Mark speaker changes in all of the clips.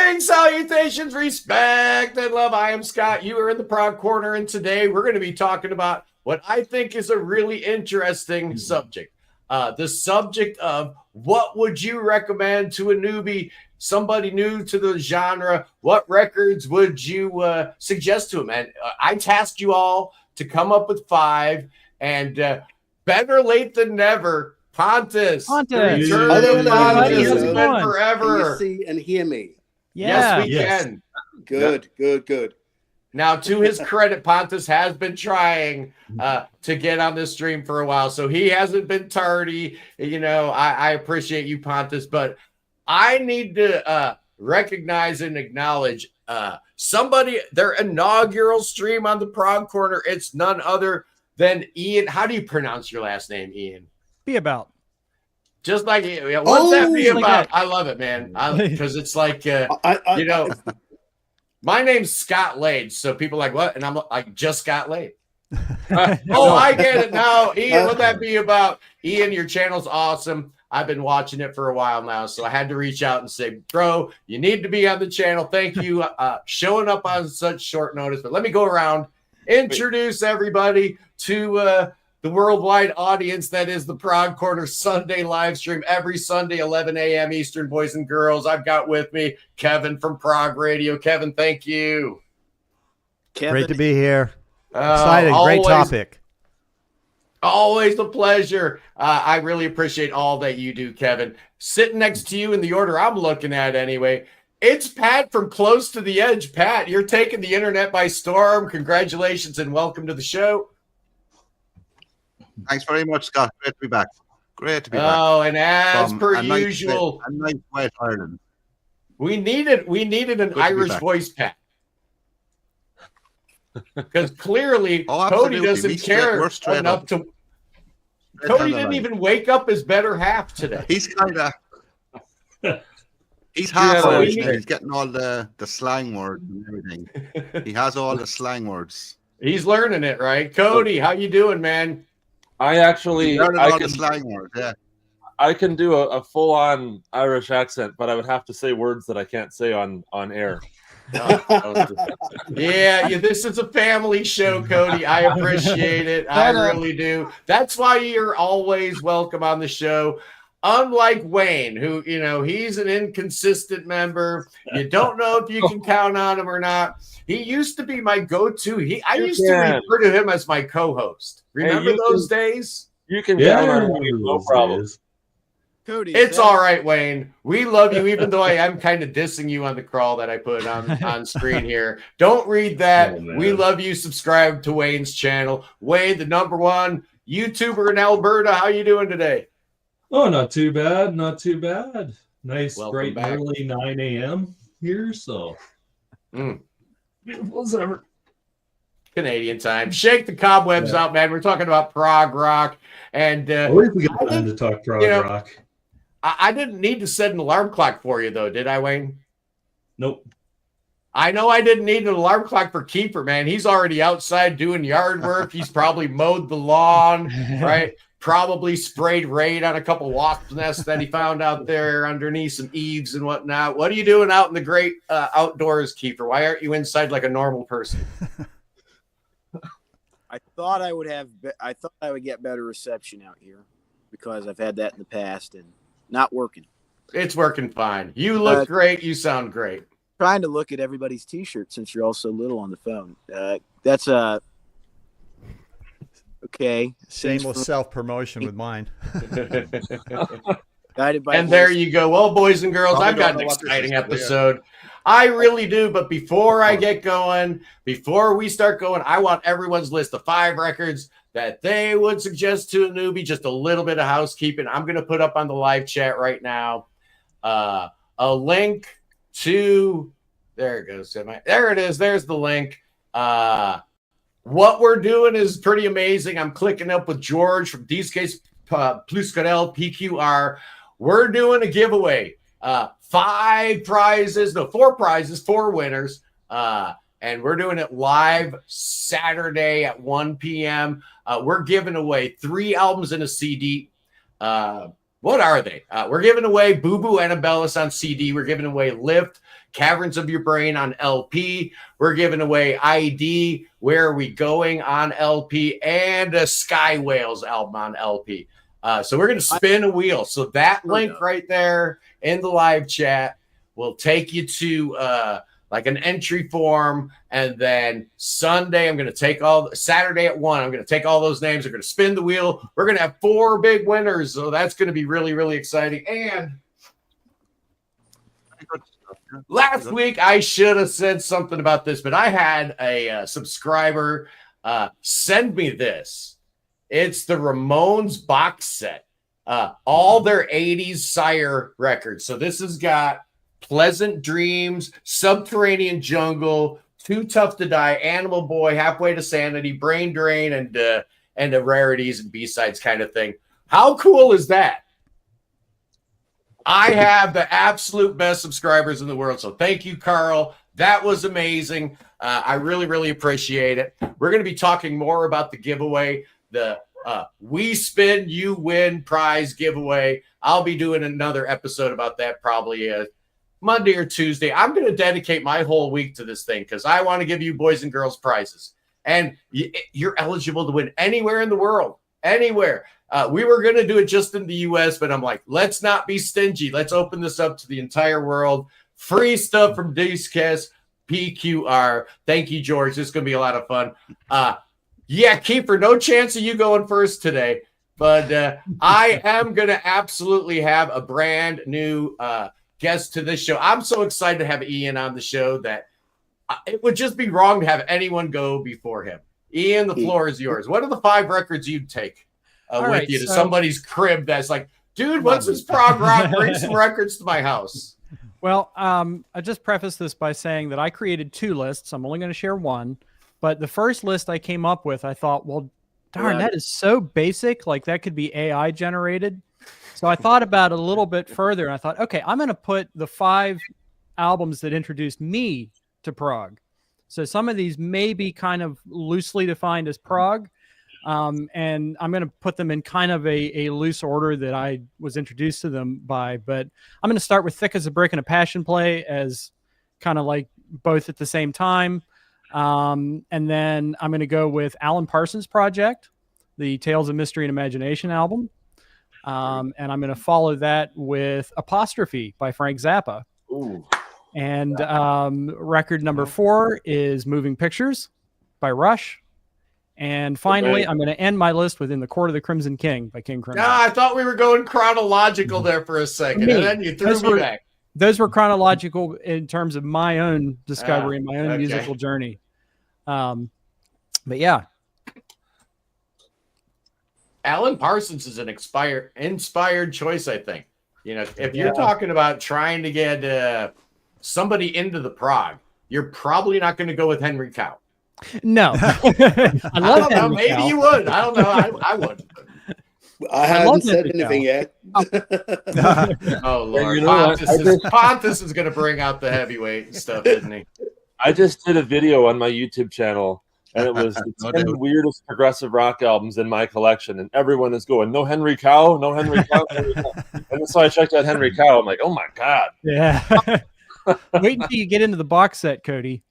Speaker 1: Greetings, salutations, respect, and love. I am Scott. You are in the Prog Corner, and today we're going to be talking about what I think is a really interesting subject. The subject of what would you recommend to a newbie, somebody new to the genre? What records would you suggest to him? And I tasked you all to come up with 5, and better late than never. Pontus.
Speaker 2: Pontus.
Speaker 1: It's been forever.
Speaker 3: Can you see and hear me?
Speaker 1: Yeah. Yes, we can.
Speaker 3: Good.
Speaker 1: Now, to his credit, Pontus has been trying to get on this stream for a while, so he hasn't been tardy. You know, I appreciate you, Pontus, but I need to recognize and acknowledge somebody, their inaugural stream on the Prog Corner. It's none other than Ian. How do you pronounce your last name, Ian?
Speaker 2: Be about.
Speaker 1: Just like, what's that be about? I love it, man. Because it's like, you know, my name's Scott Lade. So people are like, what? And I'm like, just Scott Lade. Oh, I get it now. Ian, what'd that be about? Ian, your channel's awesome. I've been watching it for a while now. So I had to reach out and say, bro, you need to be on the channel. Thank you showing up on such short notice. But let me go around, introduce everybody to the worldwide audience that is the Prog Corner Sunday live stream every Sunday, 11 a.m. Eastern, boys and girls. I've got with me Kevin from Prog Radio. Kevin, thank you.
Speaker 4: Kevin. Great to be here. Excited.
Speaker 1: Always,
Speaker 4: great topic.
Speaker 1: Always a pleasure. I really appreciate all that you do, Kevin. Sitting next to you in the order I'm looking at anyway, it's Pat from Close to the Edge. Pat, you're taking the internet by storm. Congratulations and welcome to the show.
Speaker 5: Thanks very much, Scott. Great to be back. Great to be back.
Speaker 1: Oh, and as per usual,
Speaker 5: a nice quiet Ireland.
Speaker 1: We needed an Irish voice, Pat, because clearly Cody doesn't care enough to. Cody didn't even wake up his better half today.
Speaker 5: He's kind of. He's half Irish now. He's getting all the slang words and everything. He has all the slang words.
Speaker 1: He's learning it, right? Cody, how you doing, man?
Speaker 6: I can do a full-on Irish accent, but I would have to say words that I can't say on air.
Speaker 1: Yeah, this is a family show, Cody. I appreciate it. I really do. That's why you're always welcome on the show. Unlike Wayne, who, you know, he's an inconsistent member. You don't know if you can count on him or not. He used to be my go-to. I used to refer to him as my co-host. Remember those days?
Speaker 6: You can count on him, no problem.
Speaker 3: Cody,
Speaker 1: it's all right, Wayne. We love you, even though I am kind of dissing you on the crawl that I put on screen here. Don't read that. We love you. Subscribe to Wayne's channel. Wayne, the #1 YouTuber in Alberta. How you doing today?
Speaker 7: Oh, not too bad. Not too bad. Nice,
Speaker 1: Welcome
Speaker 7: bright, early 9 a.m. here. So beautiful as ever.
Speaker 1: Canadian time. Shake the cobwebs out, man. We're talking about prog rock. And
Speaker 7: we got time to talk prog rock.
Speaker 1: I didn't need to set an alarm clock for you, though, did I, Wayne?
Speaker 7: Nope.
Speaker 1: I know I didn't need an alarm clock for Kefir, man. He's already outside doing yard work. He's probably mowed the lawn, right? Probably sprayed Raid on a couple wasp nests that he found out there underneath some eaves and whatnot. What are you doing out in the great outdoors, Kefir? Why aren't you inside like a normal person?
Speaker 3: I thought I would get better reception out here because I've had that in the past and not working.
Speaker 1: It's working fine. You look great. You sound great.
Speaker 3: Trying to look at everybody's T-shirt since you're all so little on the phone. That's okay.
Speaker 4: Shameless self-promotion with mine.
Speaker 1: And there you go. Well, boys and girls, I've got an exciting episode. I really do. But before I get going, before we start going, I want everyone's list of 5 records that they would suggest to a newbie. Just a little bit of housekeeping. I'm going to put up on the live chat right now a link to, there it goes. There it is. There's the link. What we're doing is pretty amazing. I'm clicking up with George from DSK Pluscarel PQR. We're doing a giveaway. 4 prizes, 4 winners. And we're doing it live Saturday at 1 p.m. We're giving away 3 albums and a CD. What are they? We're giving away Boo Boo Annabellis on CD. We're giving away Lift, Caverns of Your Brain on LP. We're giving away ID, Where Are We Going on LP, and a Sky Whales album on LP. So we're going to spin a wheel. So that link right there in the live chat will take you to like an entry form. And then Sunday, Saturday at 1, I'm going to take all those names. I'm going to spin the wheel. We're going to have 4 big winners. So that's going to be really, really exciting. And last week, I should have said something about this, but I had a subscriber send me this. It's the Ramones box set, all their 80s Sire records. So this has got Pleasant Dreams, Subterranean Jungle, Too Tough to Die, Animal Boy, Halfway to Sanity, Brain Drain, and the rarities and B-sides kind of thing. How cool is that? I have the absolute best subscribers in the world. So thank you, Carl. That was amazing. I really, really appreciate it. We're going to be talking more about the giveaway, the We Spin, You Win prize giveaway. I'll be doing another episode about that probably Monday or Tuesday. I'm going to dedicate my whole week to this thing because I want to give you boys and girls prizes. And you're eligible to win anywhere in the world, anywhere. We were going to do it just in the U.S., but I'm like, let's not be stingy. Let's open this up to the entire world. Free stuff from Deucekiss, PQR. Thank you, George. This is going to be a lot of fun. Yeah, Kefir, no chance of you going first today, but I am going to absolutely have a brand new guest to this show. I'm so excited to have Ian on the show that it would just be wrong to have anyone go before him. Ian, the floor is yours. What are the 5 records you'd take with you to somebody's crib that's like, dude, what's this prog rock? Bring some records to my house.
Speaker 2: Well, I just preface this by saying that I created 2 lists. I'm only going to share one. But the first list I came up with, I thought, well, darn, that is so basic. Like that could be AI generated. So I thought about it a little bit further. And I thought, okay, I'm going to put the 5 albums that introduced me to prog. So some of these may be kind of loosely defined as prog. And I'm going to put them in kind of a loose order that I was introduced to them by. But I'm going to start with Thick as a Brick and a Passion Play as kind of like both at the same time. And then I'm going to go with Alan Parsons Project, the Tales of Mystery and Imagination album. And I'm going to follow that with Apostrophe by Frank Zappa.
Speaker 1: Ooh.
Speaker 2: And record number 4 is Moving Pictures by Rush. And finally, I'm going to end my list with In the Court of the Crimson King by King Crimson.
Speaker 1: I thought we were going chronological there for a second, and then you threw me back.
Speaker 2: Those were chronological in terms of my own discovery and my own musical journey. But yeah.
Speaker 1: Alan Parsons is an inspired choice, I think. You know, if you're talking about trying to get somebody into the prog, you're probably not going to go with Henry Cow.
Speaker 2: No.
Speaker 1: I don't know. Maybe Cow. You would. I don't know. I would.
Speaker 8: I haven't said anything yet.
Speaker 1: Oh, Lord. Pontus is going to bring out the heavyweight stuff, isn't he?
Speaker 6: I just did a video on my YouTube channel, and it was the 10 weirdest progressive rock albums in my collection, and everyone is going, no Henry Cow, no Henry Cow. Henry Cow. And so I checked out Henry Cow. I'm like, oh, my God.
Speaker 2: Yeah. Wait until you get into the box set, Cody.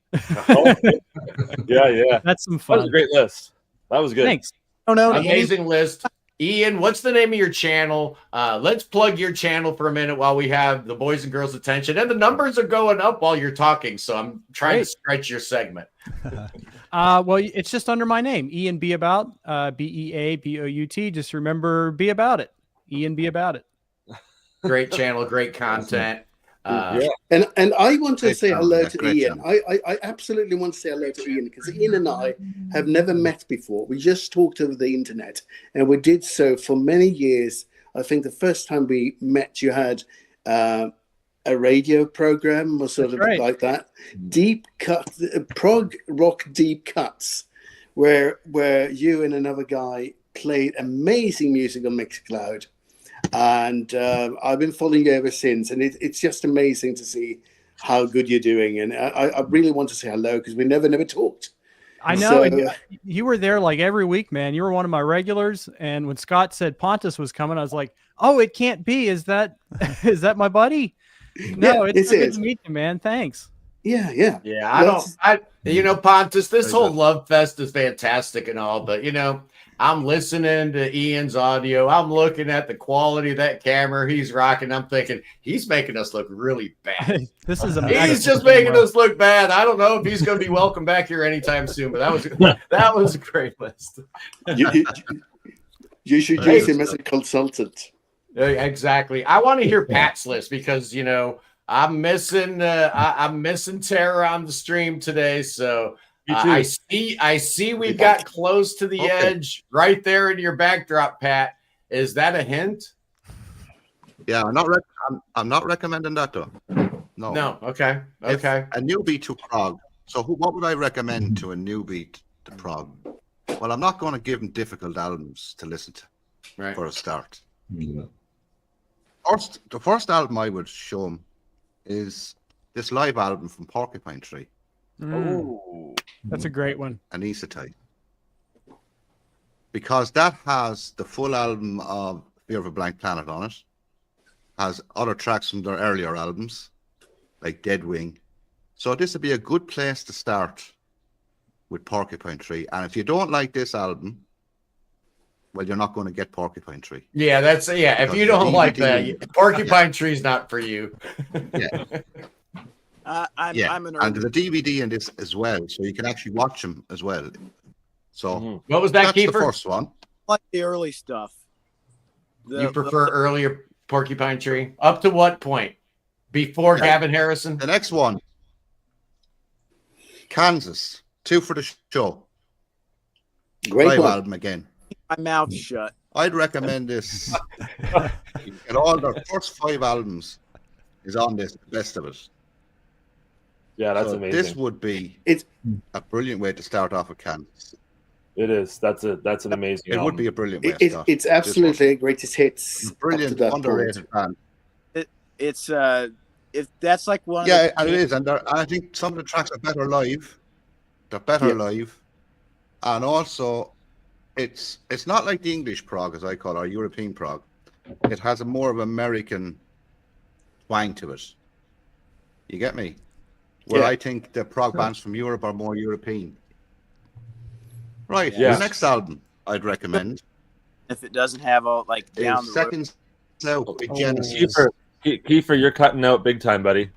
Speaker 6: Yeah.
Speaker 2: That's some fun.
Speaker 6: That was a great list. That was good.
Speaker 2: Thanks.
Speaker 3: Oh, no.
Speaker 1: Amazing list. Ian, what's the name of your channel? Let's plug your channel for a minute while we have the boys and girls' attention. And the numbers are going up while you're talking, so I'm trying to stretch your segment.
Speaker 2: Well, it's just under my name, Ian Be About, BEABOUT. Just remember, be about it. Ian Be About It.
Speaker 1: Great channel, great content.
Speaker 8: And I want to say hello to Ian. I absolutely want to say hello to Ian because Ian and I have never met before. We just talked over the internet, and we did so for many years. I think the first time we met, you had a radio program or sort of like that. Deep cut, prog rock deep cuts, where you and another guy played amazing music on Mixcloud. And I've been following you ever since, and it's just amazing to see how good you're doing. And I really want to say hello because we never talked.
Speaker 2: I know. So, you were there like every week, man. You were one of my regulars. And when Scott said Pontus was coming, I was like, Oh, it can't be. Is that my buddy? No,
Speaker 8: Yeah,
Speaker 2: it's
Speaker 8: it
Speaker 2: good
Speaker 8: is.
Speaker 2: to meet you, man. Thanks.
Speaker 8: Yeah.
Speaker 1: Pontus, this whole love fest is fantastic and all, but I'm listening to Ian's audio. I'm looking at the quality of that camera he's rocking. I'm thinking he's making us look really bad.
Speaker 2: This is
Speaker 1: He's just making us look bad. I don't know if he's going to be welcome back here anytime soon, but that was a great list.
Speaker 8: You should use him as a consultant.
Speaker 1: Exactly. I want to hear Pat's list because I'm missing Tara on the stream today, so I see we've got close to the edge right there in your backdrop, Pat. Is that a hint?
Speaker 5: Yeah, I'm not recommending that though.
Speaker 1: No. Okay.
Speaker 5: If a newbie to prog. So what would I recommend to a newbie to prog? Well, I'm not going to give him difficult albums to listen to for a start.
Speaker 7: Yeah.
Speaker 5: The first album I would show him is this live album from Porcupine Tree.
Speaker 2: Oh, that's a great one.
Speaker 5: Anesthetize. Because that has the full album of Fear of a Blank Planet on it. Has other tracks from their earlier albums, like Dead Wing. So this would be a good place to start with Porcupine Tree. And if you don't like this album, well, you're not going to get Porcupine Tree.
Speaker 1: Yeah, if you don't like that, Porcupine Tree's not for you.
Speaker 5: Yeah.
Speaker 3: I'm an
Speaker 5: and there's a DVD in this as well, so you can actually watch them as well. So
Speaker 1: what was that,
Speaker 5: that's
Speaker 1: Kefir?
Speaker 5: the first one.
Speaker 3: I like the early stuff.
Speaker 1: You prefer earlier Porcupine Tree? Up to what point? Before Gavin Harrison?
Speaker 5: The next one, Kansas, 2 for the show.
Speaker 8: Great
Speaker 5: live
Speaker 8: one.
Speaker 5: album again.
Speaker 3: My mouth shut.
Speaker 5: I'd recommend this. And all their first 5 albums is on this, the best of it.
Speaker 6: Yeah, that's amazing.
Speaker 5: This would be a brilliant way to start off with Kansas.
Speaker 6: It is. That's an amazing.
Speaker 5: It would be a brilliant way.
Speaker 8: It's absolutely a greatest hits.
Speaker 5: Brilliant, underrated band.
Speaker 3: It's if that's like one.
Speaker 5: Yeah, and it is, and I think some of the tracks are better live. They're better live, and also it's not like the English prog, as I call it, or European prog. It has a more of American twang to it. You get me? Where I think the prog bands from Europe are more European. Right.
Speaker 6: Yeah.
Speaker 5: The next album I'd recommend.
Speaker 3: If it doesn't have all like down the
Speaker 5: Seconds Out by Genesis.
Speaker 6: Kefir, you're cutting out big time, buddy.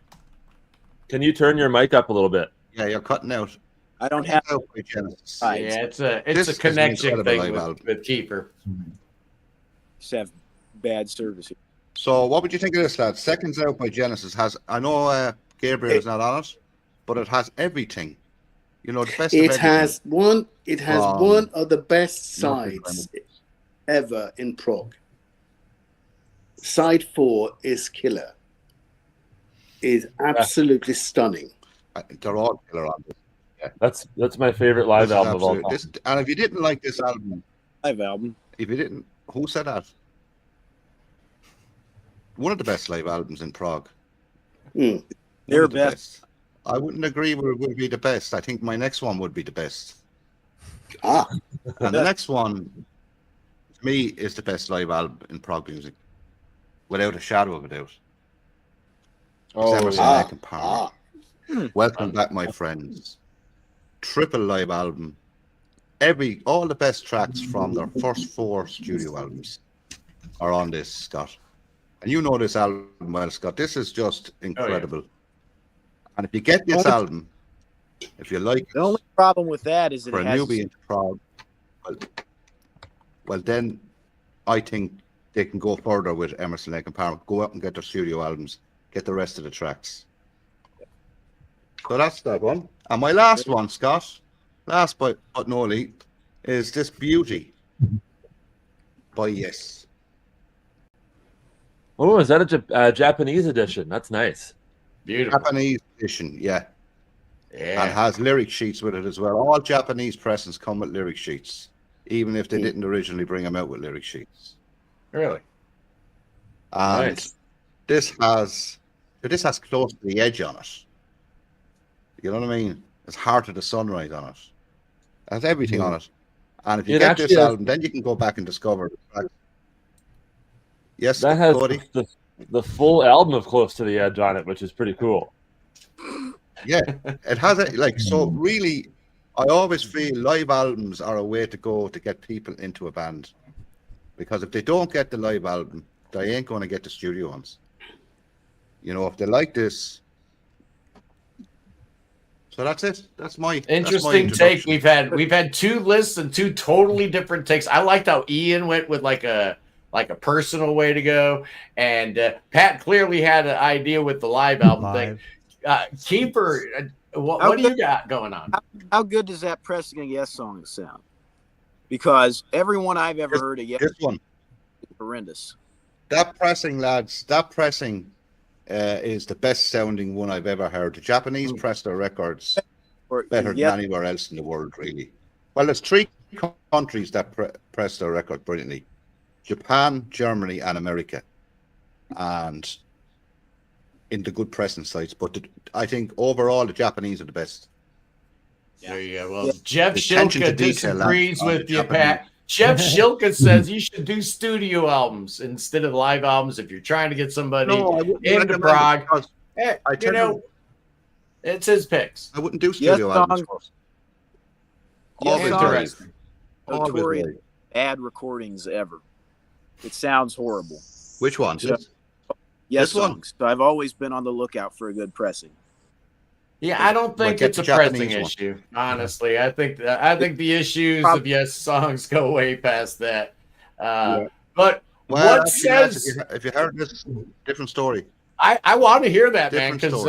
Speaker 6: Can you turn your mic up a little bit?
Speaker 5: Yeah, you're cutting out.
Speaker 3: I don't have.
Speaker 5: Out by Genesis.
Speaker 1: Yeah, it's a connection thing with Kefir.
Speaker 3: Just have bad service here.
Speaker 5: So, what would you think of this, lad? Seconds Out by Genesis has. I know Gabriel is not on it, but it has everything. You know, the best.
Speaker 8: It has one. It has one of the best sides ever in prog. Side 4 is killer. Is absolutely stunning.
Speaker 5: They're all killer on this.
Speaker 6: Yeah. That's my favorite live album of all time.
Speaker 5: And if you didn't like this album,
Speaker 3: Live album.
Speaker 5: if you didn't, who said that? One of the best live albums in prog.
Speaker 3: They're best.
Speaker 5: I wouldn't agree with it would be the best. I think my next one would be the best.
Speaker 8: And
Speaker 5: the next one, to me, is the best live album in prog music, without a shadow of a doubt. Emerson, Lake and Palmer. Welcome back, my friends. Triple live album. All the best tracks from their first 4 studio albums are on this, Scott. And you know this album well, Scott. This is just incredible. And if you get this album, if you like
Speaker 3: the only problem with that is that
Speaker 5: for a newbie into prog, well, then I think they can go further with Emerson, Lake and Palmer. Go out and get their studio albums, get the rest of the tracks. So that's that one. And my last one, Scott, last but not least, is this Beauty by Yes.
Speaker 6: Oh, is that a Japanese edition? That's nice.
Speaker 1: Beautiful.
Speaker 5: Japanese edition, yeah. And has lyric sheets with it as well. All Japanese pressings come with lyric sheets, even if they didn't originally bring them out with lyric sheets.
Speaker 1: Really?
Speaker 5: And
Speaker 1: Nice.
Speaker 5: this has Close to the Edge on it. You know what I mean? It's Heart of the Sunrise on it. It has everything on it. And if you get this album, then you can go back and discover the tracks. Yes,
Speaker 6: that has
Speaker 5: Cody.
Speaker 6: the full album of Close to the Edge on it, which is pretty cool.
Speaker 5: Yeah, it has it. Like, so really, I always feel live albums are a way to go to get people into a band. Because if they don't get the live album, they ain't going to get the studio ones. You know, if they like this. So that's it. That's my
Speaker 1: interesting take. We've had two lists and two totally different takes. I liked how Ian went with like a personal way to go, and Pat clearly had an idea with the live album thing. Kefir, what do you got going on?
Speaker 3: How good does that pressing a Yes song sound? Because everyone I've ever heard of Yes
Speaker 5: this one
Speaker 3: is horrendous.
Speaker 5: That pressing, lads, is the best sounding one I've ever heard. The Japanese press their records better than anywhere else in the world, really. Well, there's 3 countries that press their record brilliantly: Japan, Germany, and America. And in the good pressing sites, but I think overall the Japanese are the best.
Speaker 1: There you go. Well, Jeff Shilka disagrees with you, Pat. Jeff Shilka says you should do studio albums instead of live albums if you're trying to get somebody into Prague. It's his picks.
Speaker 5: I wouldn't do studio albums.
Speaker 3: Interesting. Notorious bad recordings ever. It sounds horrible.
Speaker 5: Which one?
Speaker 3: Yes, songs. So I've always been on the lookout for a good pressing.
Speaker 1: Yeah, I don't think it's a pressing issue. Honestly, I think the issues of Yes songs go way past that. But what says
Speaker 5: if you heard this, different story.
Speaker 1: I want to hear that, man, because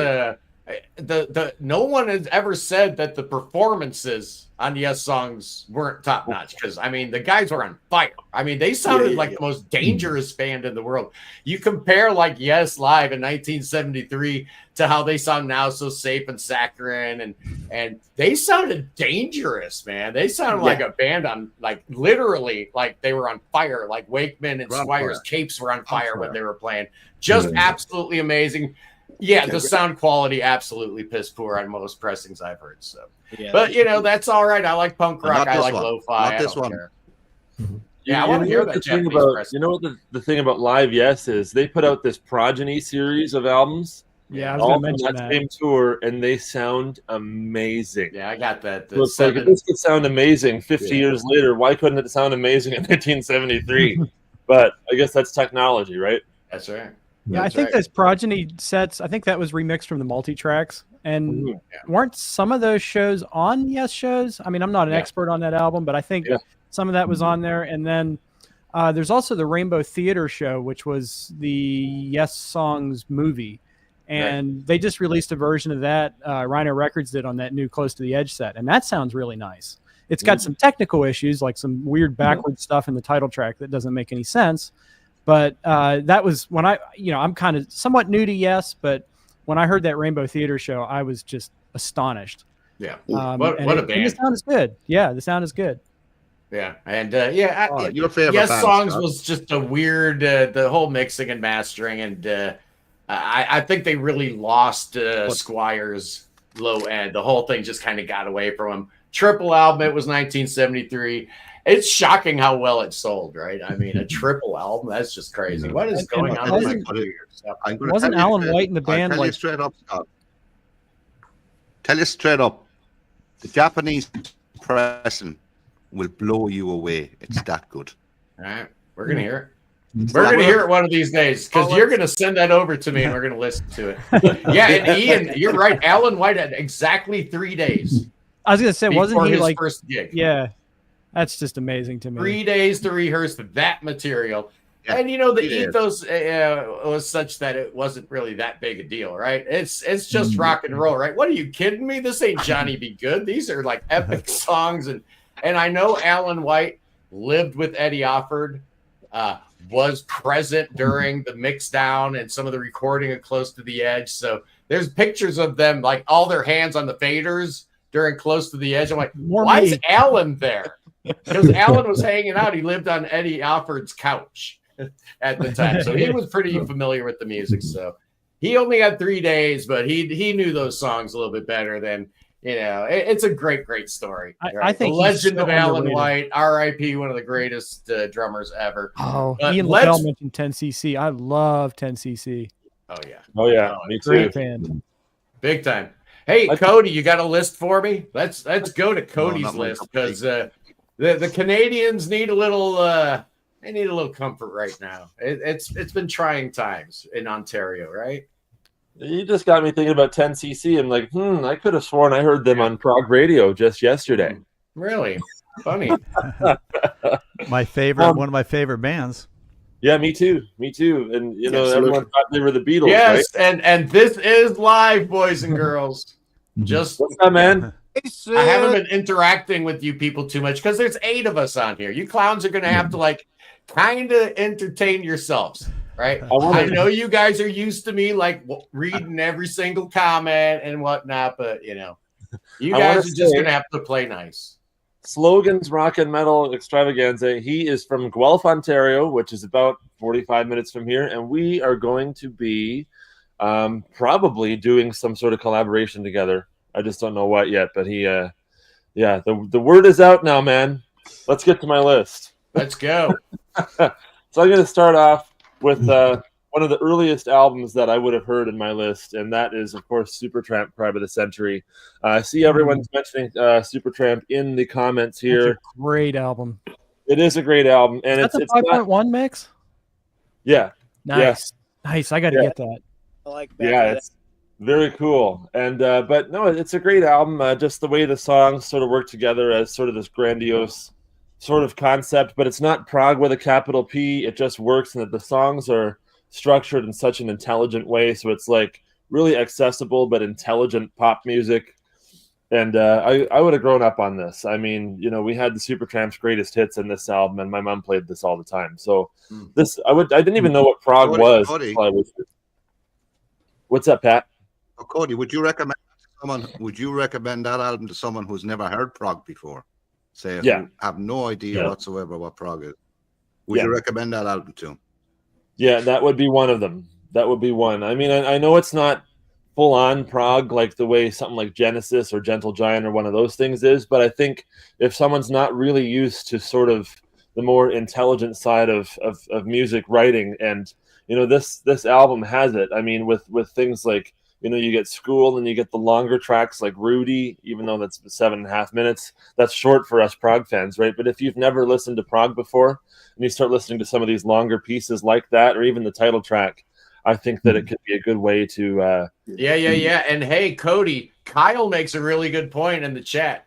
Speaker 1: the no one has ever said that the performances on Yes songs weren't top notch. Because I mean, the guys were on fire. I mean, they sounded like the most dangerous band in the world. You compare like Yes live in 1973 to how they sound now, So Safe and Saccharine, and they sounded dangerous, man. They sounded like a band on like literally like they were on fire. Like Wakeman and Squire's capes were on fire when they were playing. Just absolutely amazing. Yeah, the sound quality absolutely piss poor on most pressings I've heard. So, but you know that's all right. I like punk rock. I like lo-fi.
Speaker 5: Not this one.
Speaker 1: Yeah, I want to hear that.
Speaker 6: You know what the thing about Live Yes is? They put out this Progeny series of albums.
Speaker 2: Yeah, I was going to mention
Speaker 6: that same tour, and they sound amazing.
Speaker 1: Yeah, I got that.
Speaker 6: So it's like if this could sound amazing 50 years later, why couldn't it sound amazing in 1973? But I guess that's technology, right?
Speaker 1: That's right.
Speaker 2: Yeah, I think those Progeny sets, I think that was remixed from the multi-tracks. And weren't some of those shows on Yes shows? I mean, I'm not an expert on that album, but I think some of that was on there. And then there's also the Rainbow Theater show, which was the Yes Songs movie. And they just released a version of that. Rhino Records did on that new Close to the Edge set. And that sounds really nice. It's got some technical issues, like some weird backwards stuff in the title track that doesn't make any sense. But that was when I'm kind of somewhat new to Yes, but when I heard that Rainbow Theater show, I was just astonished.
Speaker 1: Yeah. What a band.
Speaker 2: And the sound is good. Yeah, the sound is good.
Speaker 1: Yeah. And
Speaker 5: your favorite
Speaker 1: Yes
Speaker 5: band,
Speaker 1: songs
Speaker 5: Scott?
Speaker 1: was just a weird, the whole mixing and mastering. And I think they really lost Squire's low end. The whole thing just kind of got away from him. Triple album, it was 1973. It's shocking how well it sold, right? I mean, a triple album, that's just crazy. What is going on with my career?
Speaker 2: Wasn't Alan White in the band?
Speaker 5: Tell you straight up, Scott. Tell you straight up, the Japanese pressing will blow you away. It's that good.
Speaker 1: All right, we're gonna hear it. We're gonna hear it one of these days because you're gonna send that over to me and we're gonna listen to it. Yeah, and Ian, you're right. Alan White had exactly 3 days.
Speaker 2: I was gonna say, wasn't he
Speaker 1: his
Speaker 2: like
Speaker 1: first gig?
Speaker 2: Yeah, that's just amazing to me.
Speaker 1: 3 days to rehearse that material. Yeah, and the ethos was such that it wasn't really that big a deal, right? It's just rock and roll, right? What are you kidding me? This ain't Johnny Be Good. These are like epic songs, and I know Alan White lived with Eddie Offord, was present during the mix down and some of the recording of Close to the Edge. So there's pictures of them like all their hands on the faders during Close to the Edge. I'm like, why is Alan there? Because Alan was hanging out. He lived on Eddie Offord's couch at the time. So he was pretty familiar with the music. So he only had 3 days, but he knew those songs a little bit better than You know, it's a great story.
Speaker 2: I think
Speaker 1: the legend
Speaker 2: so
Speaker 1: of Alan
Speaker 2: underrated.
Speaker 1: White, R.I.P., one of the greatest drummers ever.
Speaker 2: Oh,
Speaker 1: But
Speaker 2: Ian LaBelle mentioned 10cc. I love 10cc.
Speaker 1: Oh yeah,
Speaker 6: me too.
Speaker 2: Great band,
Speaker 1: big time. Hey, Cody, you got a list for me? Let's go to Cody's list because the Canadians need a little they need a little comfort right now. It's been trying times in Ontario, right?
Speaker 6: You just got me thinking about 10cc. I'm like, I could have sworn I heard them on Prog Radio just yesterday.
Speaker 1: Really? Funny.
Speaker 4: My favorite, one of my favorite bands.
Speaker 6: Yeah, me too. And you know, everyone thought they were the Beatles,
Speaker 1: yes,
Speaker 6: right?
Speaker 1: and this is live, boys and girls. Just
Speaker 6: what's up, man?
Speaker 1: I haven't been interacting with you people too much because there's 8 of us on here. You clowns are gonna have to like kind of entertain yourselves. Right. I know you guys are used to me like reading every single comment and whatnot, but you know, you guys are just gonna have to play nice.
Speaker 6: Slogans Rock and Metal Extravaganza. He is from Guelph, Ontario, which is about 45 minutes from here, and we are going to be probably doing some sort of collaboration together. I just don't know what yet, but he the word is out now, man. Let's get to my list.
Speaker 1: Let's go.
Speaker 6: So I'm gonna start off with one of the earliest albums that I would have heard in my list, and that is, of course, Supertramp, Pride of the Century. I see everyone's mentioning Supertramp in the comments here.
Speaker 2: That's a great album.
Speaker 6: It is a great album, and
Speaker 2: it's a 5.1 mix.
Speaker 6: Yeah,
Speaker 2: nice. I got to get that.
Speaker 3: I like that.
Speaker 6: Yeah, it's very cool, and but no, it's a great album. Just the way the songs sort of work together as sort of this grandiose sort of concept, but it's not prog with a capital P. It just works, and that the songs are structured in such an intelligent way, so it's like really accessible but intelligent pop music. And I would have grown up on this. I mean, you know, we had the Supertramp's greatest hits in this album, and my mom played this all the time. So this, I didn't even know what prog was.
Speaker 5: Cody.
Speaker 6: What's up, Pat?
Speaker 5: Oh, Cody, would you recommend that album to someone who's never heard prog before? Say, if you have no idea whatsoever what prog is, would you recommend that album to them?
Speaker 6: Yeah, that would be one of them. That would be one. I mean, I know it's not full-on prog like the way something like Genesis or Gentle Giant or one of those things is, but I think if someone's not really used to sort of the more intelligent side of music writing, and you know, this album has it. I mean, with things like, you know, you get School, and you get the longer tracks like Rudy, even though that's 7.5 minutes. That's short for us prog fans, right? But if you've never listened to prog before, and you start listening to some of these longer pieces like that, or even the title track, I think that it could be a good way to...
Speaker 1: Yeah. And hey, Cody, Kyle makes a really good point in the chat.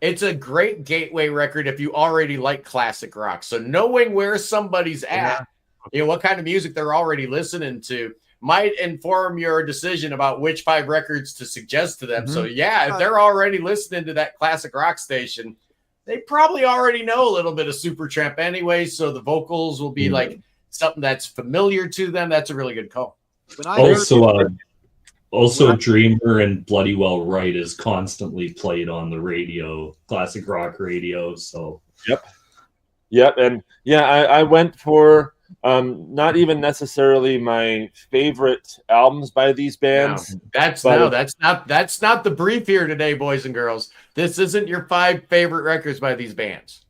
Speaker 1: It's a great gateway record if you already like classic rock. So knowing where somebody's at, you know, what kind of music they're already listening to, might inform your decision about which 5 records to suggest to them. So yeah, if they're already listening to that classic rock station, they probably already know a little bit of Supertramp anyway. So the vocals will be like something that's familiar to them. That's a really good call.
Speaker 7: Also, Dreamer and Bloody Well Right is constantly played on the radio, classic rock radio. So
Speaker 6: Yep. And yeah, I went for not even necessarily my favorite albums by these bands.
Speaker 1: That's not the brief here today, boys and girls. This isn't your 5 favorite records by these bands.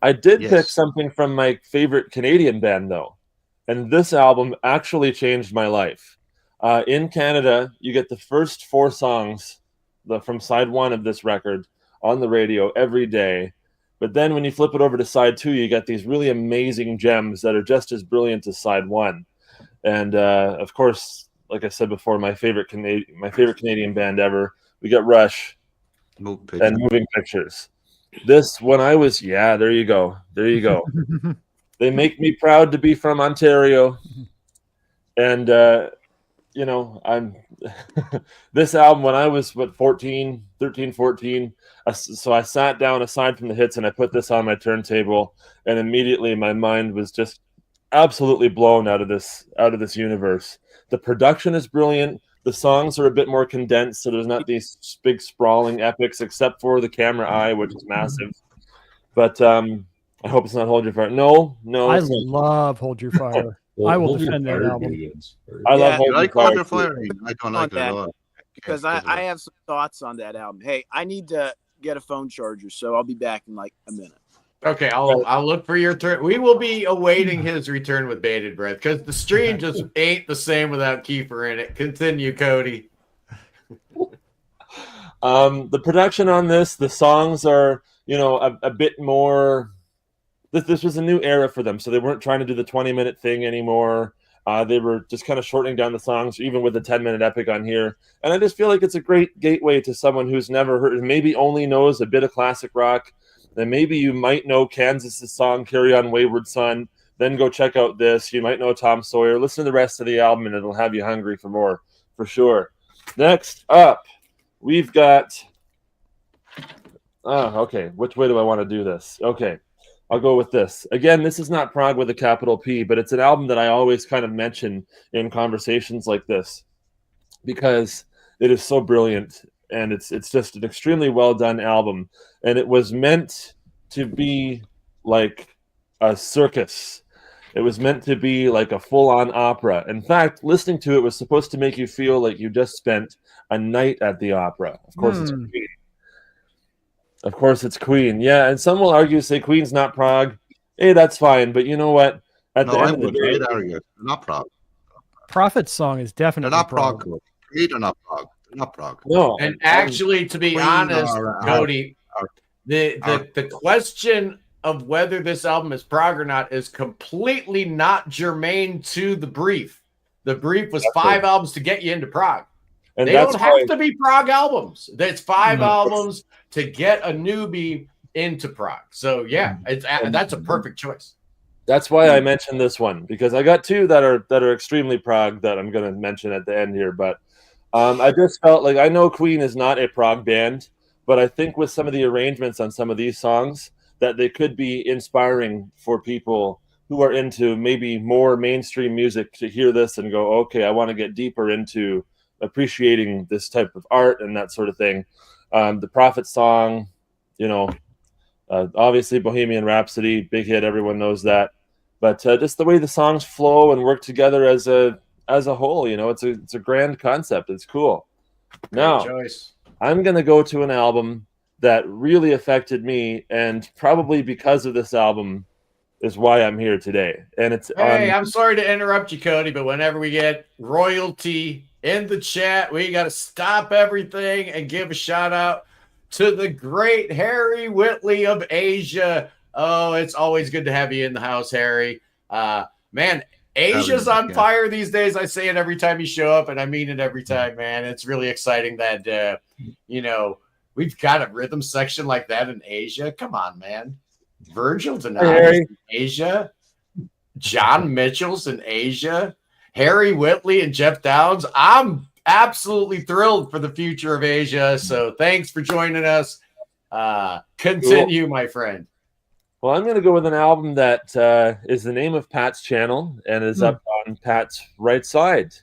Speaker 6: I did pick something from my favorite Canadian band, though, and this album actually changed my life. In Canada, you get the first 4 songs from side 1 of this record on the radio every day. But then when you flip it over to side 2, you get these really amazing gems that are just as brilliant as side 1. And of course, like I said before, my favorite Canadian band ever, we got Rush and Moving Pictures. This, when I was, there you go. They make me proud to be from Ontario. And, you know, I'm this album when I was 13, 14, so I sat down aside from the hits and I put this on my turntable, and immediately my mind was just absolutely blown out of this universe. The production is brilliant. The songs are a bit more condensed, so there's not these big sprawling epics, except for the Camera Eye, which is massive. But I hope it's not Hold Your Fire. No.
Speaker 2: I love Hold Your Fire. I will defend that album.
Speaker 6: I love Hold
Speaker 5: Your Fire. I don't like it at all.
Speaker 3: because I have some thoughts on that album. Hey, I need to get a phone charger, so I'll be back in like a minute.
Speaker 1: Okay, I'll look for your turn. We will be awaiting his return with bated breath because the stream just ain't the same without Kefir in it. Continue, Cody.
Speaker 6: The production on this, the songs are, a bit more. This was a new era for them, so they weren't trying to do the 20-minute thing anymore. They were just kind of shortening down the songs, even with the 10-minute epic on here. And I just feel like it's a great gateway to someone who's never heard, maybe only knows a bit of classic rock. Then maybe you might know Kansas' song "Carry On Wayward Son." Then go check out this. You might know Tom Sawyer. Listen to the rest of the album, and it'll have you hungry for more, for sure. Next up, we've got. Oh, okay. Which way do I want to do this? Okay, I'll go with this. Again, this is not prog with a capital P, but it's an album that I always kind of mention in conversations like this because it is so brilliant. And it's just an extremely well done album, and it was meant to be like a circus. It was meant to be like a full-on opera. In fact, listening to it was supposed to make you feel like you just spent a night at the opera. Of course, it's Queen. Of course, it's Queen. Yeah, and some will say Queen's not prog. Hey, that's fine, but you know what? At the end of the day,
Speaker 5: they're not prog.
Speaker 2: Prophet's song is definitely
Speaker 5: not prog. They're not prog. Not prog.
Speaker 1: No, and actually, to be honest, Cody, the question of whether this album is prog or not is completely not germane to the brief. The brief was 5 albums to get you into prog. And they don't have to be prog albums. It's 5 albums to get a newbie into prog. So yeah, that's a perfect choice.
Speaker 6: That's why I mentioned this one, because I got 2 that are extremely prog that I'm going to mention at the end here, but. I just felt like I know Queen is not a prog band, but I think with some of the arrangements on some of these songs that they could be inspiring for people who are into maybe more mainstream music to hear this and go, okay, I want to get deeper into appreciating this type of art and that sort of thing. The Prophet song, obviously Bohemian Rhapsody, big hit, everyone knows that. But just the way the songs flow and work together as a whole, it's a grand concept. It's cool. Now, I'm going to go to an album that really affected me, and probably because of this album is why I'm here today. And it's
Speaker 1: I'm sorry to interrupt you, Cody, but whenever we get royalty in the chat, we got to stop everything and give a shout out to the great Harry Whitley of Asia. Oh, it's always good to have you in the house, Harry. Man, Asia's on fire these days. I say it every time you show up, and I mean it every time, man. It's really exciting that, we've got a rhythm section like that in Asia. Come on, man. Virgil Donati's in Asia. John Mitchell's in Asia. Harry Whitley and Jeff Downs. I'm absolutely thrilled for the future of Asia. So thanks for joining us. Continue, my friend.
Speaker 6: Well, I'm going to go with an album that is the name of Pat's channel and is up on Pat's right side.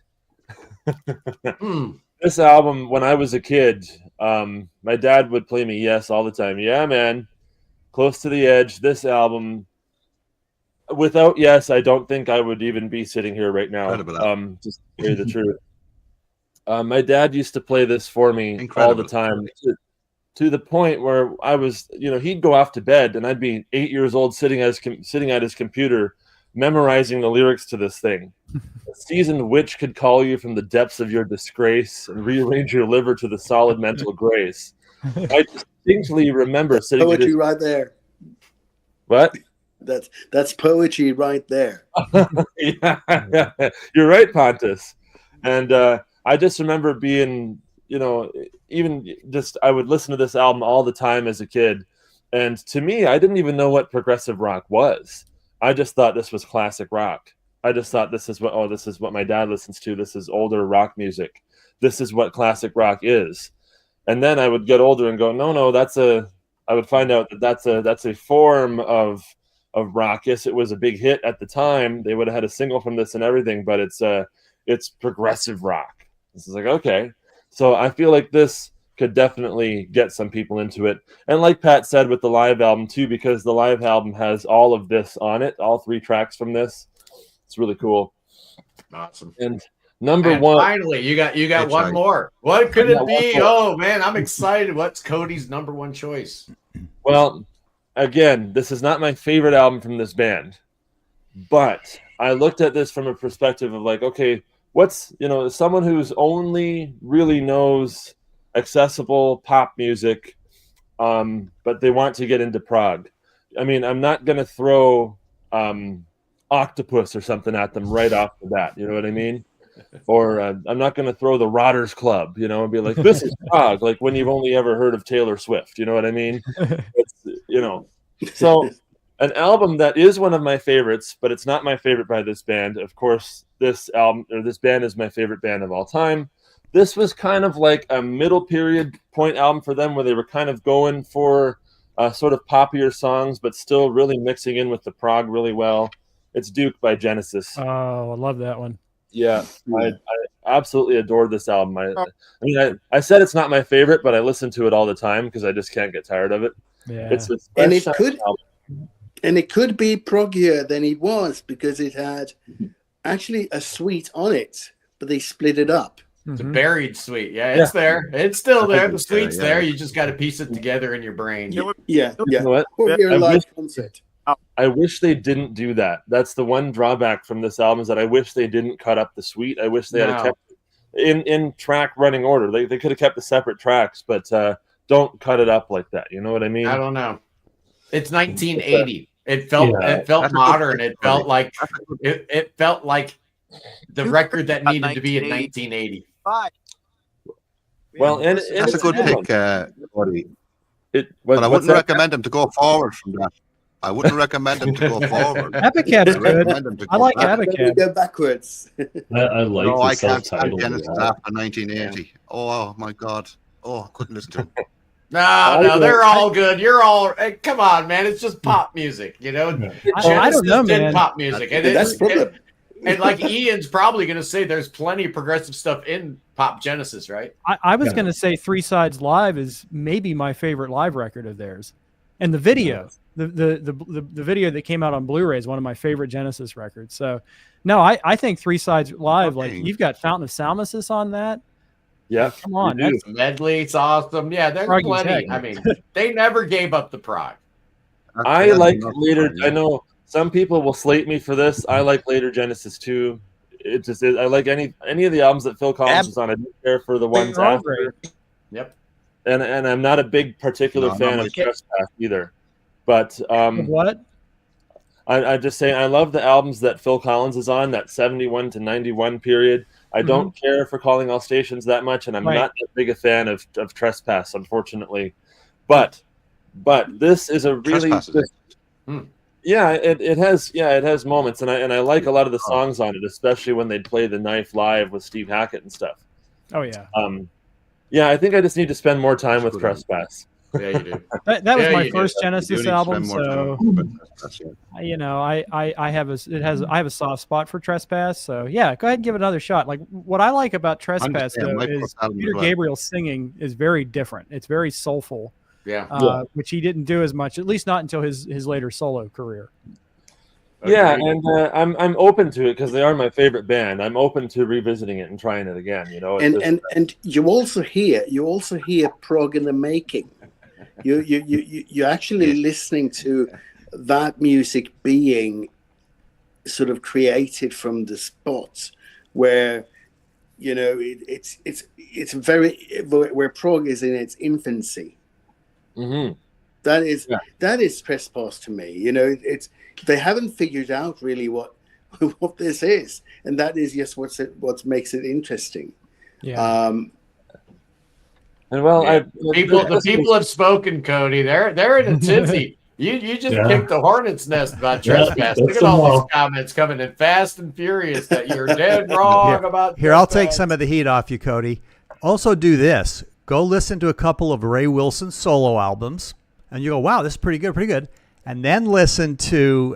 Speaker 6: This album, when I was a kid, my dad would play me Yes all the time. Yeah, man. Close to the Edge. This album, without Yes, I don't think I would even be sitting here right now. Just to tell you the truth. My dad used to play this for me all the time. To the point where I was, he'd go off to bed and I'd be 8 years old sitting at his computer memorizing the lyrics to this thing. A seasoned witch could call you from the depths of your disgrace and rearrange your liver to the solid mental grace. I distinctly remember sitting
Speaker 8: poetry right there.
Speaker 6: What?
Speaker 8: That's poetry right there.
Speaker 6: Yeah. You're right, Pontus. And I just remember being I would listen to this album all the time as a kid. And to me, I didn't even know what progressive rock was. I just thought this was classic rock. I just thought this is what my dad listens to. This is older rock music. This is what classic rock is. And then I would get older and go, no, I would find out that that's a form of rock. Yes, it was a big hit at the time. They would have had a single from this and everything, but it's progressive rock. This is like, okay. So I feel like this could definitely get some people into it. And like Pat said with the live album too, because the live album has all of this on it, all 3 tracks from this. It's really cool.
Speaker 1: Awesome.
Speaker 6: And Number one.
Speaker 1: Finally, you got one more. What could it be? Oh man, I'm excited. What's Cody's number one choice?
Speaker 6: Well, again, this is not my favorite album from this band, but I looked at this from a perspective of like, okay, what's, someone who's only really knows accessible pop music, but they want to get into prog. I mean, I'm not going to throw Octopus or something at them right off the bat. You know what I mean? Or I'm not going to throw the Rotters Club, and be like, this is prog, like when you've only ever heard of Taylor Swift. You know what I mean? So an album that is one of my favorites, but it's not my favorite by this band. Of course, this band is my favorite band of all time. This was kind of like a middle period point album for them where they were kind of going for sort of poppier songs, but still really mixing in with the prog really well. It's Duke by Genesis.
Speaker 2: Oh, I love that one.
Speaker 6: Yeah, I absolutely adored this album. I said it's not my favorite, but I listen to it all the time because I just can't get tired of it.
Speaker 2: Yeah.
Speaker 8: And it could be proggier than it was because it had actually a suite on it, but they split it up.
Speaker 1: It's a buried suite. Yeah, it's there. It's still there. The suite's there. You just got to piece it together in your brain.
Speaker 8: Yeah.
Speaker 6: You know what? I wish they didn't do that. That's the one drawback from this album is that I wish they didn't cut up the suite. I wish they had kept it in track running order. They could have kept the separate tracks, but don't cut it up like that. You know what I mean?
Speaker 1: I don't know. It's 1980. It felt modern. It felt like the record that needed to be in 1980.
Speaker 5: Well, and that's a good pick, Cody. But I wouldn't recommend them to go forward from that. I wouldn't recommend them to go forward.
Speaker 2: Epicab's good. I like Epicab.
Speaker 8: Go backwards.
Speaker 7: I like the
Speaker 5: I can't stand
Speaker 7: self-titled
Speaker 5: Genesis after 1980. Yeah. Oh my God. Oh, I couldn't listen to them.
Speaker 1: No, they're all good. Come on, man. It's just pop music,
Speaker 2: I don't know, man.
Speaker 1: Pop music.
Speaker 8: That's problem.
Speaker 1: And like Ian's probably going to say there's plenty of progressive stuff in Pop Genesis, right?
Speaker 2: I was going to say Three Sides Live is maybe my favorite live record of theirs. And the video, the video that came out on Blu-ray is one of my favorite Genesis records. So, no, I think Three Sides Live, like you've got Fountain of Salmacis on that.
Speaker 6: Yeah.
Speaker 2: Come on.
Speaker 1: Medley, it's awesome. Yeah, there's plenty. I mean, they never gave up the prog.
Speaker 6: I like later. I know some people will slate me for this. I like later Genesis too. I like any of the albums that Phil Collins was on. I don't care for the ones after.
Speaker 1: Yep.
Speaker 6: And I'm not a big particular fan of Trespass either. But
Speaker 2: what?
Speaker 6: I just say I love the albums that Phil Collins is on, that 71 to 91 period. I don't care for Calling All Stations that much, and I'm not that big a fan of Trespass, unfortunately. But this is a really it has moments, and I like a lot of the songs on it, especially when they'd play The Knife live with Steve Hackett and stuff.
Speaker 2: Oh yeah.
Speaker 6: I think I just need to spend more time with Trespass.
Speaker 1: Yeah, you do.
Speaker 2: That was my first Genesis album, so I have a soft spot for Trespass. So yeah, go ahead and give it another shot. Like what I like about Trespass though is Peter Gabriel's singing is very different. It's very soulful.
Speaker 1: Yeah.
Speaker 2: Which he didn't do as much, at least not until his later solo career.
Speaker 6: Yeah, and I'm open to it because they are my favorite band. I'm open to revisiting it and trying it again.
Speaker 8: And you also hear prog in the making. You're actually listening to that music being sort of created from the spots where it's very where prog is in its infancy.
Speaker 6: Mm-hmm.
Speaker 8: That is Trespass to me. They haven't figured out really what this is, and that is just what makes it interesting.
Speaker 2: Yeah.
Speaker 6: And the
Speaker 1: people have spoken, Cody. They're in a tizzy. You just picked the hornet's nest about Trespass. Look at all these comments coming in fast and furious that you're dead wrong about.
Speaker 4: Here, I'll take some of the heat off you, Cody. Also, do this. Go listen to a couple of Ray Wilson's solo albums, and you go, "Wow, this is pretty good." And then listen to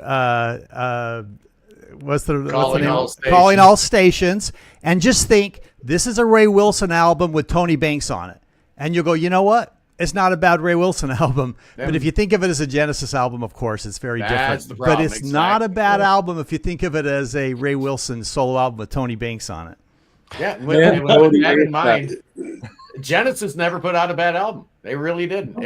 Speaker 4: Calling All Stations, and just think this is a Ray Wilson album with Tony Banks on it. And you'll go, you know what? It's not a bad Ray Wilson album. But if you think of it as a Genesis album, of course, it's very different. But it's not a bad album if you think of it as a Ray Wilson solo album with Tony Banks on it.
Speaker 1: Yeah, with that in mind, Genesis never put out a bad album. They really didn't.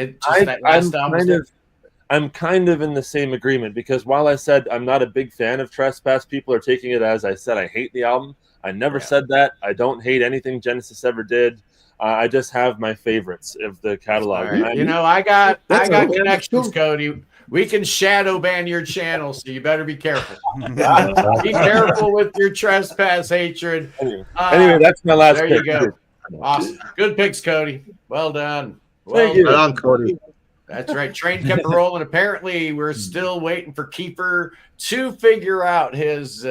Speaker 6: I'm kind of in the same agreement, because while I said I'm not a big fan of Trespass, people are taking it as I said I hate the album. I never said that. I don't hate anything Genesis ever did. I just have my favorites of the catalog.
Speaker 1: Right. I got connections, Cody. We can shadow ban your channel, so you better be careful. Be careful with your Trespass hatred.
Speaker 6: Anyway, that's my last
Speaker 1: pick.
Speaker 6: There you
Speaker 1: go. Awesome. Good picks, Cody. Well done.
Speaker 6: Thank you.
Speaker 5: Well done, Cody.
Speaker 1: That's right. Train kept rolling. Apparently, we're still waiting for Kefir to figure out his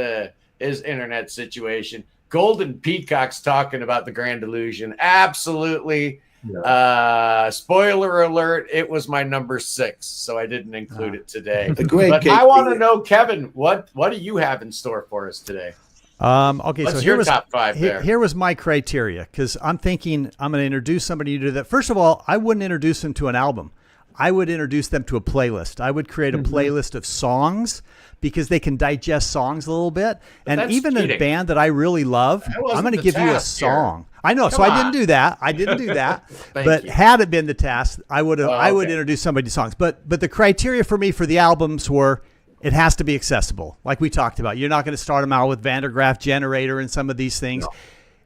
Speaker 1: internet situation. Golden Peacock's talking about the Grand Illusion. Absolutely. Yeah. Spoiler alert, it was my number 6, so I didn't include it today. But I want to know, Kevin, what do you have in store for us today?
Speaker 4: Okay,
Speaker 1: What's
Speaker 4: so
Speaker 1: your top 5 there?
Speaker 4: Here was my criteria, because I'm thinking I'm going to introduce somebody to that. First of all, I wouldn't introduce them to an album. I would introduce them to a playlist. I would create a playlist of songs, because they can digest songs a little bit. And even a band that I really love, I'm going to give you a song. Here. I know, I didn't do that. But had it been the task, I would introduce somebody to songs. But the criteria for me for the albums were, it has to be accessible, like we talked about. You're not going to start them out with Van der Graaf Generator and some of these things. No.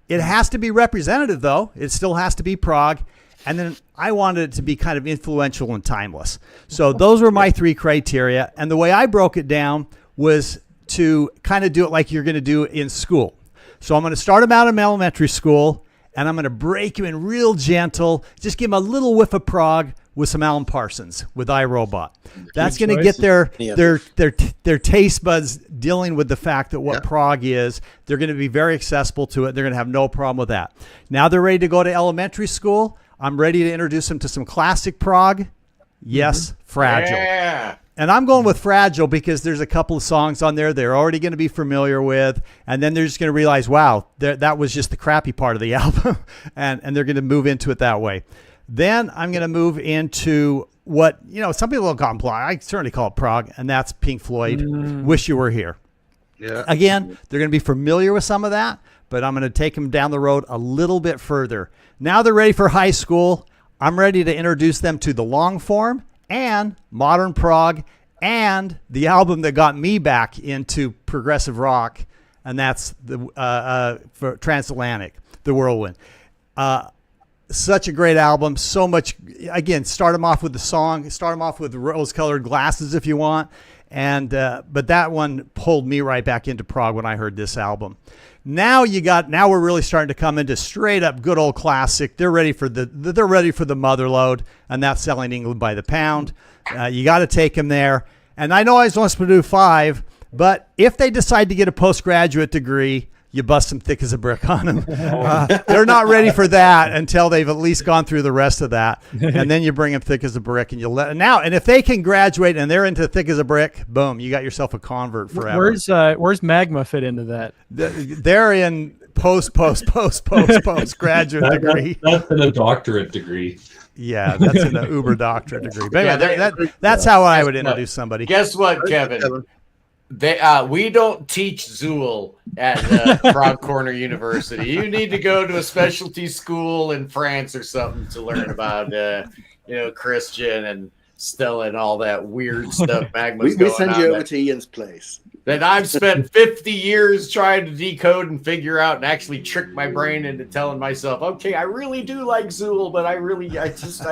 Speaker 4: It has to be representative, though. It still has to be prog. And then I wanted it to be kind of influential and timeless. So those were my 3 criteria. And the way I broke it down was to kind of do it like you're going to do in school. So I'm going to start them out in elementary school, and I'm going to break them in real gentle, just give them a little whiff of prog with some Alan Parsons with iRobot. That's going to get their taste buds dealing with the fact that what prog is. They're going to be very accessible to it. They're going to have no problem with that. Now they're ready to go to elementary school. I'm ready to introduce them to some classic prog. Yes, Fragile.
Speaker 1: Yeah.
Speaker 4: And I'm going with Fragile because there's a couple of songs on there they're already going to be familiar with. And then they're just going to realize, wow, that was just the crappy part of the album. and they're going to move into it that way. Then I'm going to move into what, some people don't call it prog. I certainly call it prog, and that's Pink Floyd, Wish You Were Here.
Speaker 5: Yeah.
Speaker 4: Again, they're going to be familiar with some of that, but I'm going to take them down the road a little bit further. Now they're ready for high school. I'm ready to introduce them to the long form and modern prog and the album that got me back into progressive rock, and that's for Transatlantic, The Whirlwind. Such a great album. So much. Again, start them off with the song. Start them off with Rose-Colored Glasses if you want. But that one pulled me right back into prog when I heard this album. Now we're really starting to come into straight up good old classic. They're ready for the Motherlode, and that's Selling England by the Pound. You got to take them there. And I know I was supposed to do 5, but if they decide to get a postgraduate degree, you bust them thick as a brick on them. They're not ready for that until they've at least gone through the rest of that. And then you bring them thick as a brick, and and if they can graduate and they're into thick as a brick, boom, you got yourself a convert forever.
Speaker 2: Where's Magma fit into that?
Speaker 4: They're in post graduate degree.
Speaker 7: That's in a doctorate degree.
Speaker 4: Yeah, that's in an Uber doctorate degree. But that's how I would introduce somebody.
Speaker 1: Guess what, Kevin? We don't teach Zool at Prog Corner University. You need to go to a specialty school in France or something to learn about Christian and Stella and all that weird stuff. Magma's
Speaker 8: we send you over to Ian's place.
Speaker 1: That I've spent 50 years trying to decode and figure out and actually trick my brain into telling myself, okay, I really do like Zool, but I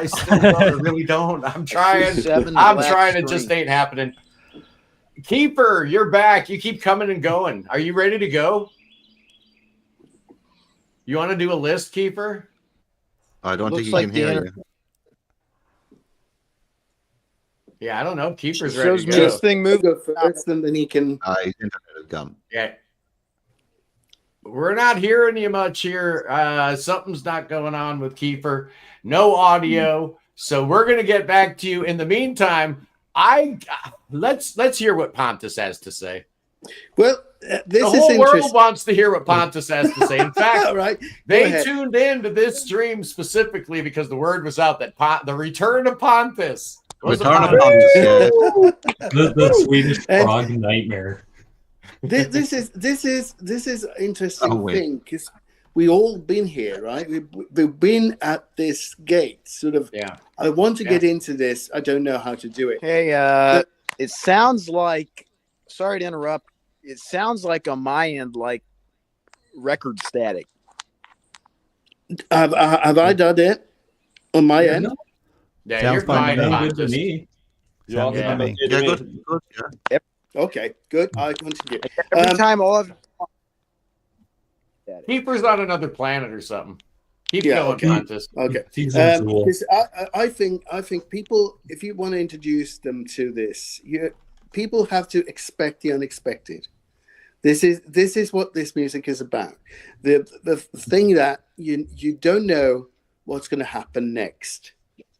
Speaker 1: still really don't. I'm trying. It just ain't happening. Kefir, you're back. You keep coming and going. Are you ready to go? You want to do a list, Kefir?
Speaker 5: I don't think he can hear you.
Speaker 1: Yeah, I don't know. Kefir's ready to go.
Speaker 8: This thing move first, and then he can.
Speaker 5: His internet is gone.
Speaker 1: Yeah. We're not hearing you much here. Something's not going on with Kefir. No audio. So we're going to get back to you. In the meantime, let's hear what Pontus has to say.
Speaker 8: Well, the
Speaker 1: whole world wants to hear what Pontus has to say. In fact,
Speaker 8: right.
Speaker 1: They tuned in to this stream specifically because the word was out that the return of Pontus.
Speaker 7: The Swedish Prog nightmare.
Speaker 8: This is interesting thing because we all been here, right? We've been at this gate, sort of.
Speaker 1: Yeah.
Speaker 8: I want to get into this. I don't know how to do it.
Speaker 3: Hey, it sounds like. Sorry to interrupt. It sounds like on my end, like record static.
Speaker 8: Have I done it on my end?
Speaker 7: No.
Speaker 1: Yeah,
Speaker 4: Sounds
Speaker 1: you're fine.
Speaker 4: fine to me.
Speaker 7: Good to me.
Speaker 4: Sounds good to me.
Speaker 5: Yeah, good. Yeah.
Speaker 8: Okay, good. I continue.
Speaker 3: Every time all of
Speaker 1: Kefir's on another planet or something. Keep
Speaker 8: Yeah,
Speaker 1: going,
Speaker 8: okay.
Speaker 1: Pontus.
Speaker 8: Okay.
Speaker 7: He's usual.
Speaker 8: Because I think people, if you want to introduce them to this, people have to expect the unexpected. This is what this music is about. The thing that you don't know what's going to happen next.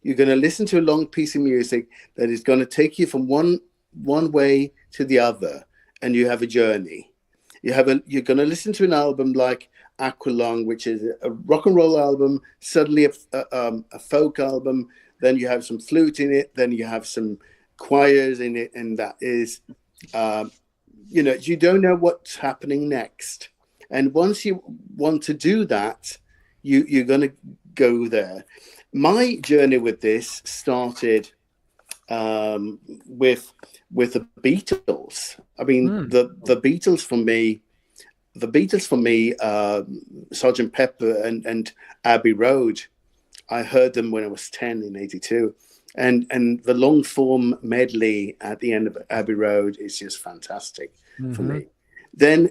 Speaker 8: You're going to listen to a long piece of music that is going to take you from one way to the other, and you have a journey. You're going to listen to an album like Aqualung, which is a rock and roll album, suddenly a folk album, then you have some flute in it, then you have some choirs in it, and that is, you don't know what's happening next. And once you want to do that, you're going to go there. My journey with this started with the Beatles. I mean, the Beatles for me, Sgt. Pepper and Abbey Road. I heard them when I was 10 in '82, and the long form medley at the end of Abbey Road is just fantastic for me. Then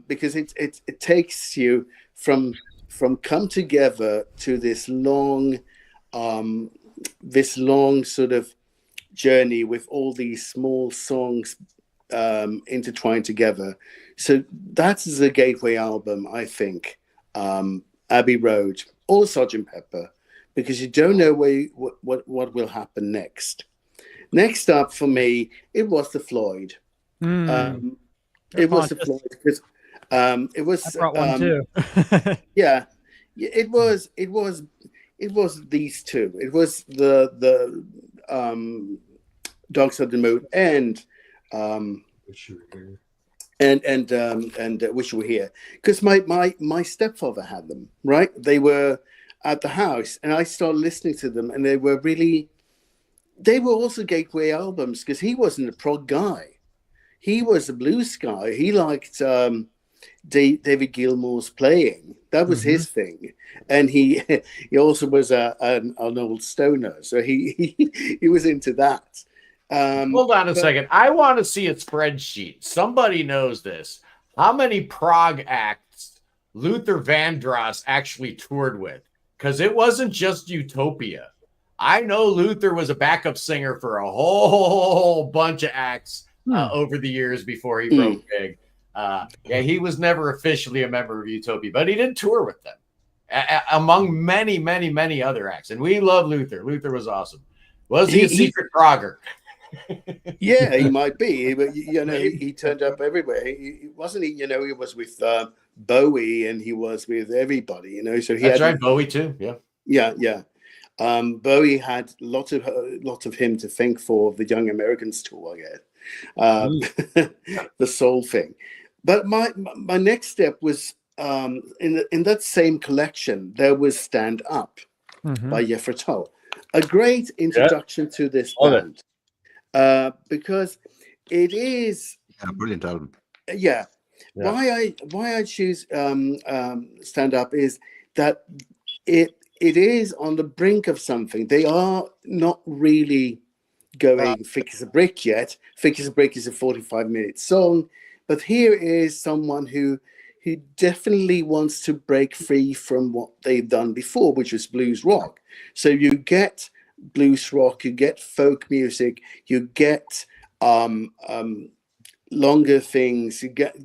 Speaker 8: because it takes you from Come Together to this long sort of journey with all these small songs intertwined together. So that's the gateway album, I think. Abbey Road or Sgt. Pepper, because you don't know what will happen next. Next up for me, it was the Floyd. It was the Floyd because it was.
Speaker 2: I brought one too.
Speaker 8: Yeah, it was these two. It was the Dogs of the Moon and Wish You Were Here, because my stepfather had them. Right, they were at the house, and I started listening to them, and they were also gateway albums because he wasn't a prog guy. He was a blues guy. He liked David Gilmour's playing. That was his thing, and he also was an old stoner, so he was into that.
Speaker 1: Hold on a second. I want to see a spreadsheet. Somebody knows this. How many prog acts Luther Vandross actually toured with? Because it wasn't just Utopia. I know Luther was a backup singer for a whole bunch of acts over the years before he broke big. He was never officially a member of Utopia, but he did tour with them among many, many, many other acts. And we love Luther. Luther was awesome. Was he a secret progger?
Speaker 8: Yeah, he might be. But he turned up everywhere. He wasn't. He was with Bowie, and he was with everybody. So he
Speaker 1: That's right, Bowie too.
Speaker 8: Yeah. Bowie had lots of him to thank for the Young Americans tour, I guess. The soul thing. But my next step was in that same collection. There was Stand Up by Jethro Tull, a great introduction to this band, because it is
Speaker 5: a brilliant album.
Speaker 8: Yeah. Why I choose Stand Up is that it is on the brink of something. They are not really going thick as a brick yet. Thick as a Brick is a 45-minute song, but here is someone who definitely wants to break free from what they've done before, which was blues rock. So you get blues rock, you get folk music, you get longer things, you get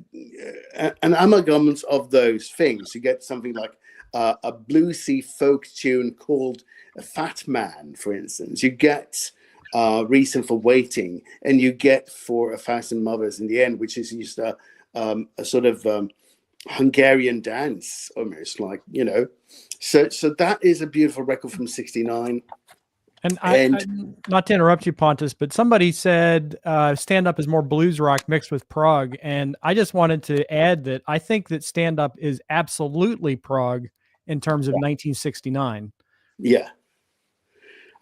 Speaker 8: an amalgam of those things. You get something like a bluesy folk tune called Fat Man, for instance. You get Reason for Waiting, and you get For 1,000 Mothers in the end, which is just a sort of Hungarian dance, almost like, So that is a beautiful record from '69.
Speaker 2: And not to interrupt you, Pontus, but somebody said stand-up is more blues rock mixed with prog. And I just wanted to add that I think that stand-up is absolutely prog in terms of 1969.
Speaker 8: Yeah,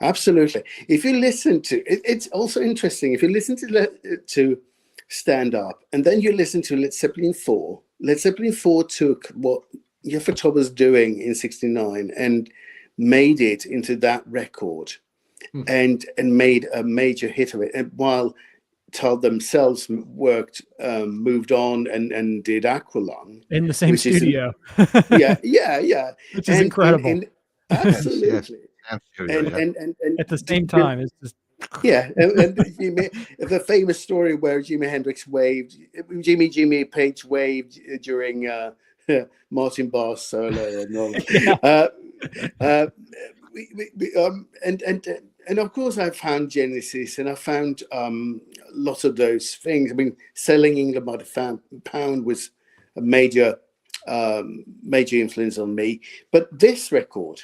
Speaker 8: absolutely. If you listen to it, it's also interesting. If you listen to stand up and then you listen to Led Zeppelin 4, Led Zeppelin 4 took what Kefir was doing in 69 and made it into that record and made a major hit of it. And while Todd themselves moved on and did Aqualung
Speaker 2: in the same studio.
Speaker 8: Yeah.
Speaker 2: Which is incredible.
Speaker 8: Absolutely.
Speaker 5: And
Speaker 2: at the same time, it's just
Speaker 8: and the famous story where Jimmy Page waved during Martin Barr's solo and all. And of course I found Genesis and I found lots of those things. I mean, Selling England by the Pound was a major influence on me. But this record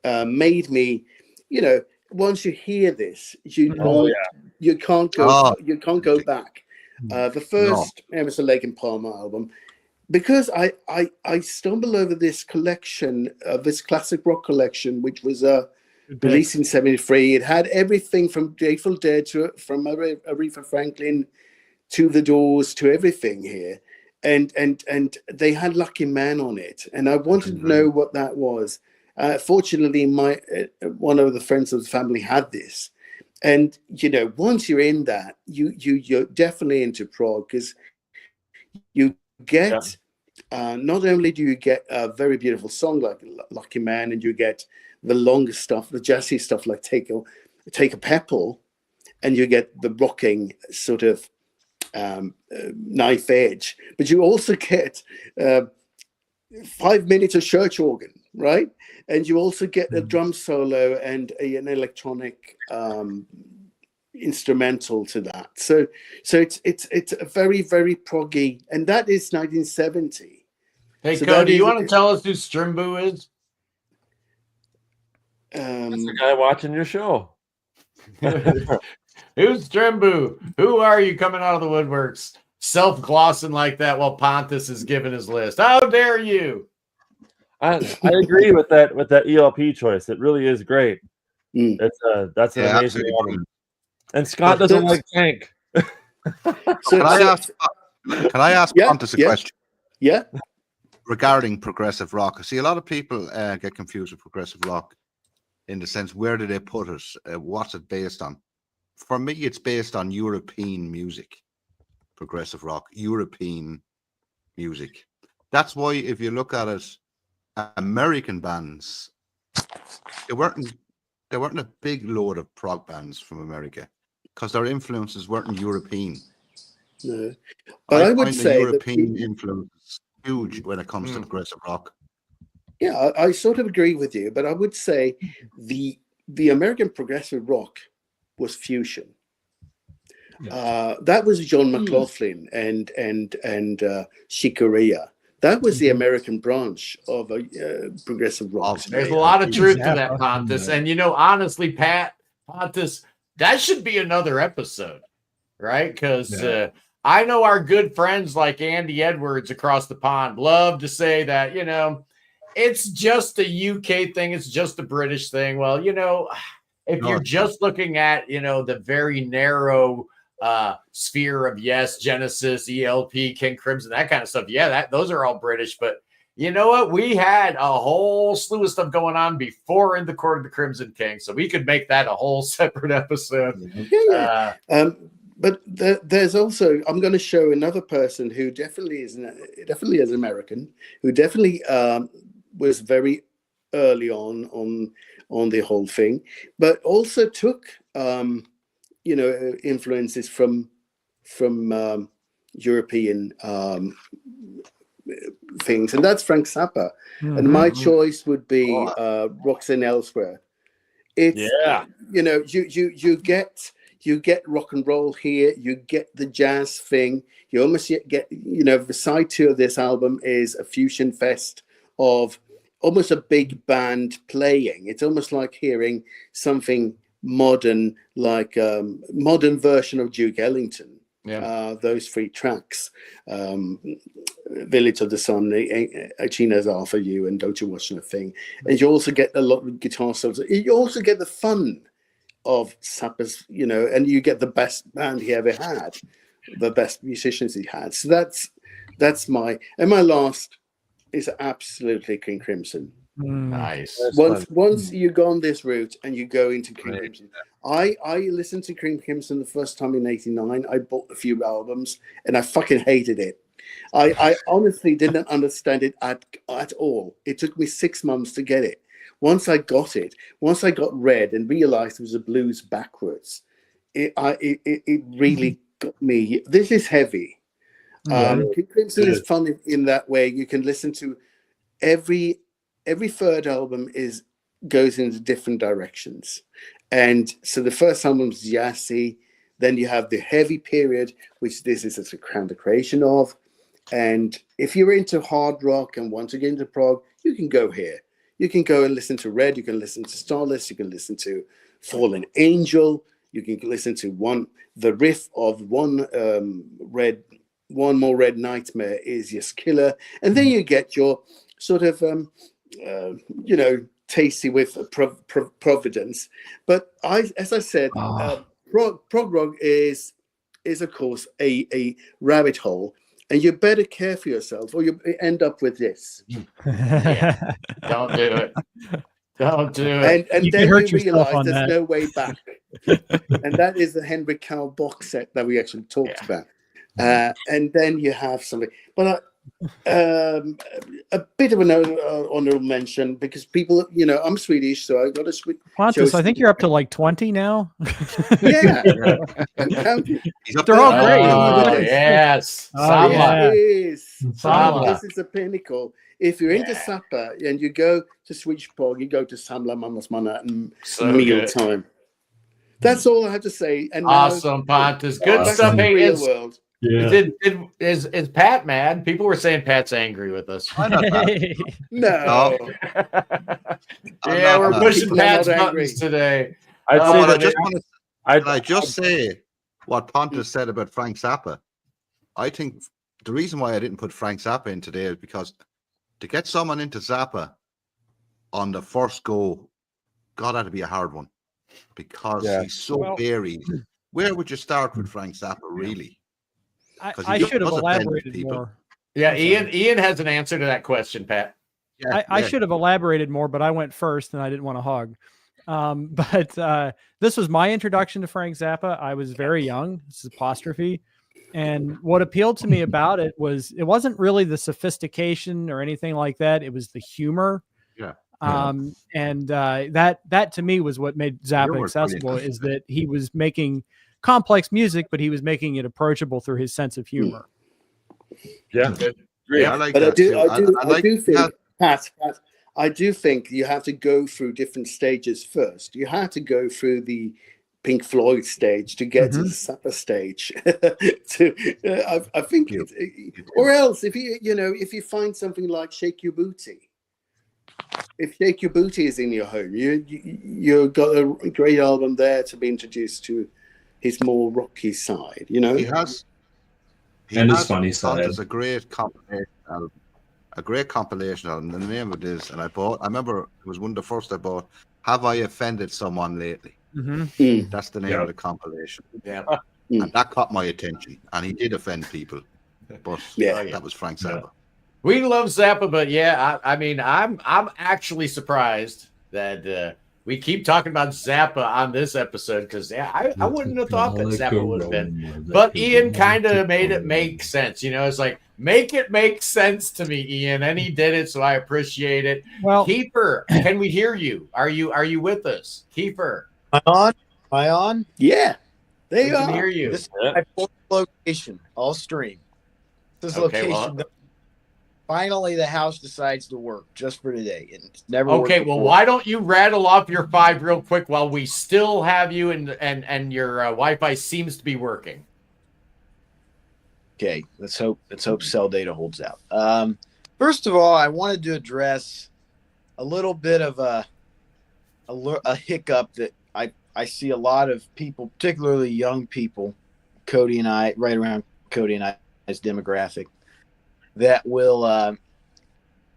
Speaker 8: made me, once you hear this, you can't go back. The first Emerson, Lake and Palmer album, because I stumbled over this collection, this classic rock collection, which was released in '73. It had everything from Grateful Dead from Aretha Franklin to The Doors to everything here, and they had Lucky Man on it, and I wanted to know what that was. Fortunately, one of the friends of the family had this, and once you're in that, you're definitely into prog because you get not only do you get a very beautiful song like Lucky Man, and you get the longer stuff, the jazzy stuff like Take a Pebble, and you get the rocking sort of knife edge, but you also get 5 minutes of church organ, right? And you also get a drum solo and an electronic instrumental to that. So it's a very, very proggy, and that is 1970.
Speaker 1: Hey, so Cody, you want to tell us who Strimbu is?
Speaker 6: That's the guy watching your show.
Speaker 1: Who's Strimbu? Who are you coming out of the woodworks, self-glossing like that while Pontus is giving his list? How dare you?
Speaker 6: I agree with that ELP choice. It really is great. That's an amazing album. And Scott doesn't like Tank.
Speaker 5: Can I ask Pontus a question?
Speaker 8: Yeah.
Speaker 5: Regarding progressive rock. See, a lot of people get confused with progressive rock in the sense, where do they put it? What's it based on? For me, it's based on European music. Progressive rock, European music. That's why if you look at it, American bands, they weren't a big load of prog bands from America because their influences weren't European.
Speaker 8: No, but I would say
Speaker 5: European influence is huge when it comes to progressive rock.
Speaker 8: Yeah, I sort of agree with you, but I would say the American progressive rock was fusion. That was John McLaughlin and Shikaria. That was the American branch of progressive rock.
Speaker 1: There's a lot of truth to that, Pontus. And honestly, Pontus, that should be another episode, right? Because I know our good friends like Andy Edwards across the pond love to say that, it's just a UK thing. It's just a British thing. Well, if you're just looking at, the very narrow sphere of Genesis, ELP, King Crimson, that kind of stuff. Yeah, those are all British. But you know what? We had a whole slew of stuff going on before In the Court of the Crimson King, so we could make that a whole separate episode.
Speaker 8: But there's also, I'm going to show another person who definitely is American, who definitely was very early on the whole thing, but also took influences from European things, and that's Frank Zappa. And my choice would be Roxanne Elsewhere. It's you get rock and roll here, you get the jazz thing, you almost get the side two of this album is a fusion fest of almost a big band playing. It's almost like hearing something modern, like modern version of Duke Ellington.
Speaker 1: Yeah.
Speaker 8: Those 3 tracks, Village of the Sun, China's All for You, and Don't You Watch No Thing. And you also get a lot of guitar solos. You also get the fun of Zappa's, you know, and you get the best band he ever had, the best musicians he had. So that's my last is absolutely King Crimson.
Speaker 1: Nice.
Speaker 8: Once you go on this route and you go into King Crimson, I listened to King Crimson the first time in '89. I bought a few albums and I fucking hated it. I honestly didn't understand it at all. It took me 6 months to get it. Once I got it, once I got Red and realized it was a blues backwards, it really got me. This is heavy. King Crimson is fun in that way. You can listen to every third album goes into different directions. And so the first album is jazzy. Then you have the heavy period, which this is a kind of creation of. And if you're into hard rock and want to get into prog, you can go here. You can go and listen to Red. You can listen to Starless. You can listen to Fallen Angel. You can listen to the riff of One More Red Nightmare is your killer. And then you get your sort of, tasty with Providence. But as I said, prog rock is of course a rabbit hole, and you better care for yourself or you end up with this.
Speaker 1: Yeah. Don't do it. Don't do it.
Speaker 8: And then you realize there's no way back. And that is the Henry Cow box set that we actually talked about. And then you have something. But a bit of an honorable mention, because people, I'm Swedish, so I got a
Speaker 2: Pontus, I think you're up to like 20 now.
Speaker 8: Yeah.
Speaker 2: They're all great.
Speaker 1: Yes.
Speaker 8: Samla. This is the pinnacle. If you're into Zappa and you go to Swedish Prog, you go to Samla, Mammas Manna, and Meal Time. That's all I have to say. And
Speaker 1: awesome, Pontus. Good stuff. Hey,
Speaker 8: world.
Speaker 1: Yeah. Is Pat mad? People were saying Pat's angry with us.
Speaker 8: No.
Speaker 1: Yeah, we're pushing Pat's buttons today.
Speaker 5: I just say what Pontus said about Frank Zappa. I think the reason why I didn't put Frank Zappa in today is because to get someone into Zappa on the first go, God, that'd be a hard one, because he's so varied. Where would you start with Frank Zappa, really?
Speaker 2: I should have elaborated more.
Speaker 1: Yeah, Ian has an answer to that question, Pat.
Speaker 2: I should have elaborated more, but I went first and I didn't want to hog. But this was my introduction to Frank Zappa. I was very young. This is apostrophe. And what appealed to me about it wasn't really the sophistication or anything like that. It was the humor.
Speaker 5: Yeah.
Speaker 2: And that to me was what made Zappa accessible, is that he was making complex music, but he was making it approachable through his sense of humor.
Speaker 6: Yeah.
Speaker 5: I like
Speaker 8: but
Speaker 5: that.
Speaker 8: I do think you have to go through different stages first. You have to go through the Pink Floyd stage to get to the Zappa stage. I think, or else if you find something like Shake Your Booty. If Shake Your Booty is in your home, you've got a great album there to be introduced to his more rocky side. He has
Speaker 7: his funny side.
Speaker 5: There's a great compilation album. The name of it is, and I remember it was one of the first I bought. Have I offended someone lately? That's the name of the compilation.
Speaker 1: Yeah,
Speaker 5: and that caught my attention. And he did offend people, but that was Frank Zappa.
Speaker 1: Yeah. We love Zappa, but I mean, I'm actually surprised that we keep talking about Zappa on this episode, because I wouldn't have thought that Zappa would have been. But Ian kind of made it make sense. It's like, make it make sense to me, Ian, and he did it, so I appreciate it. Well, Kefir, can we hear you? Are you with us, Kefir?
Speaker 9: Am I on?
Speaker 8: Yeah, there you are.
Speaker 1: Can hear you.
Speaker 9: This is my fourth location. All stream. This is location.
Speaker 1: Well,
Speaker 9: finally, the house decides to work just for today, and it's never.
Speaker 1: Okay, well, why don't you rattle off your 5 real quick while we still have you, and your Wi-Fi seems to be working.
Speaker 9: Okay, let's hope cell data holds out. First of all, I wanted to address a little bit of a hiccup that I see a lot of people, particularly young people, Cody and I, right around Cody and I's demographic, that will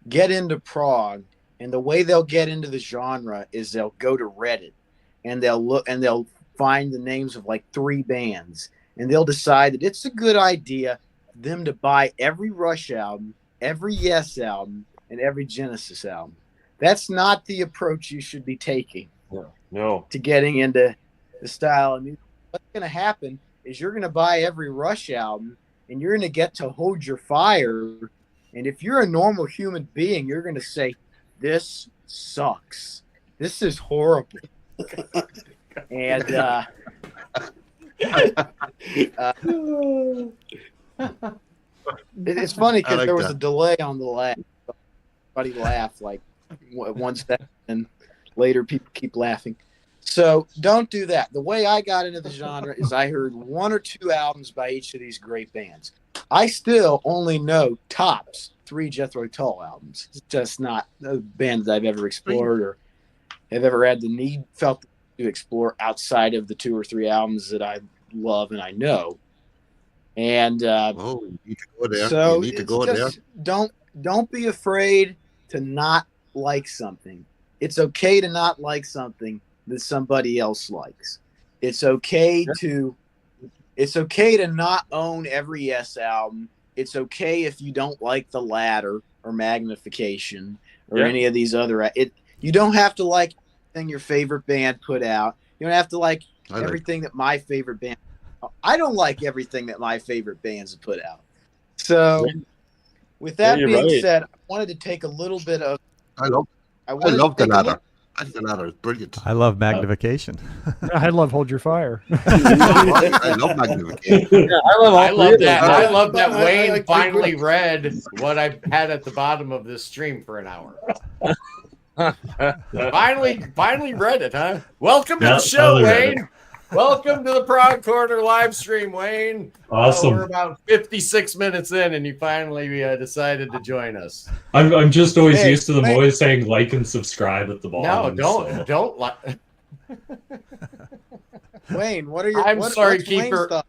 Speaker 9: get into prog, and the way they'll get into the genre is they'll go to Reddit and they'll find the names of like 3 bands, and they'll decide that it's a good idea for them to buy every Rush album, every Yes album, and every Genesis album. That's not the approach you should be taking.
Speaker 6: No.
Speaker 9: To getting into the style. And what's going to happen is you're going to buy every Rush album, and you're going to get to Hold Your Fire. And if you're a normal human being, you're going to say, this sucks. This is horrible. And it's funny because there was a delay on the laugh. Everybody laughed like 1 second, and later people keep laughing. So don't do that. The way I got into the genre is I heard 1 or 2 albums by each of these great bands. I still only know tops 3 Jethro Tull albums. It's just not a band that I've ever explored or have ever had the felt to explore outside of the 2 or 3 albums that I love and I know. And
Speaker 5: you need to go there.
Speaker 9: So
Speaker 5: you need to go there.
Speaker 9: Don't be afraid to not like something. It's okay to not like something that somebody else likes. It's okay to not own every Yes album. It's okay if you don't like The Ladder or Magnification or any of these other. You don't have to like everything your favorite band put out. You don't have to like everything that my favorite band. I don't like everything that my favorite bands have put out. So, with that being said, I wanted to take a little bit of.
Speaker 5: I love The Ladder. The Ladder is brilliant.
Speaker 4: I love Magnification.
Speaker 2: I love Hold Your Fire.
Speaker 5: I love Magnification.
Speaker 1: Yeah, I love that. I love that Wayne finally read what I had at the bottom of this stream for an hour. finally read it, huh? Welcome to the show, Wayne. Welcome to the Prog Corner live stream, Wayne.
Speaker 7: Awesome.
Speaker 1: We're about 56 minutes in, and you finally decided to join us.
Speaker 7: I'm just always used to them always saying like and subscribe at the bottom.
Speaker 1: No, don't like.
Speaker 9: Wayne, what are your?
Speaker 1: I'm sorry, Kefir.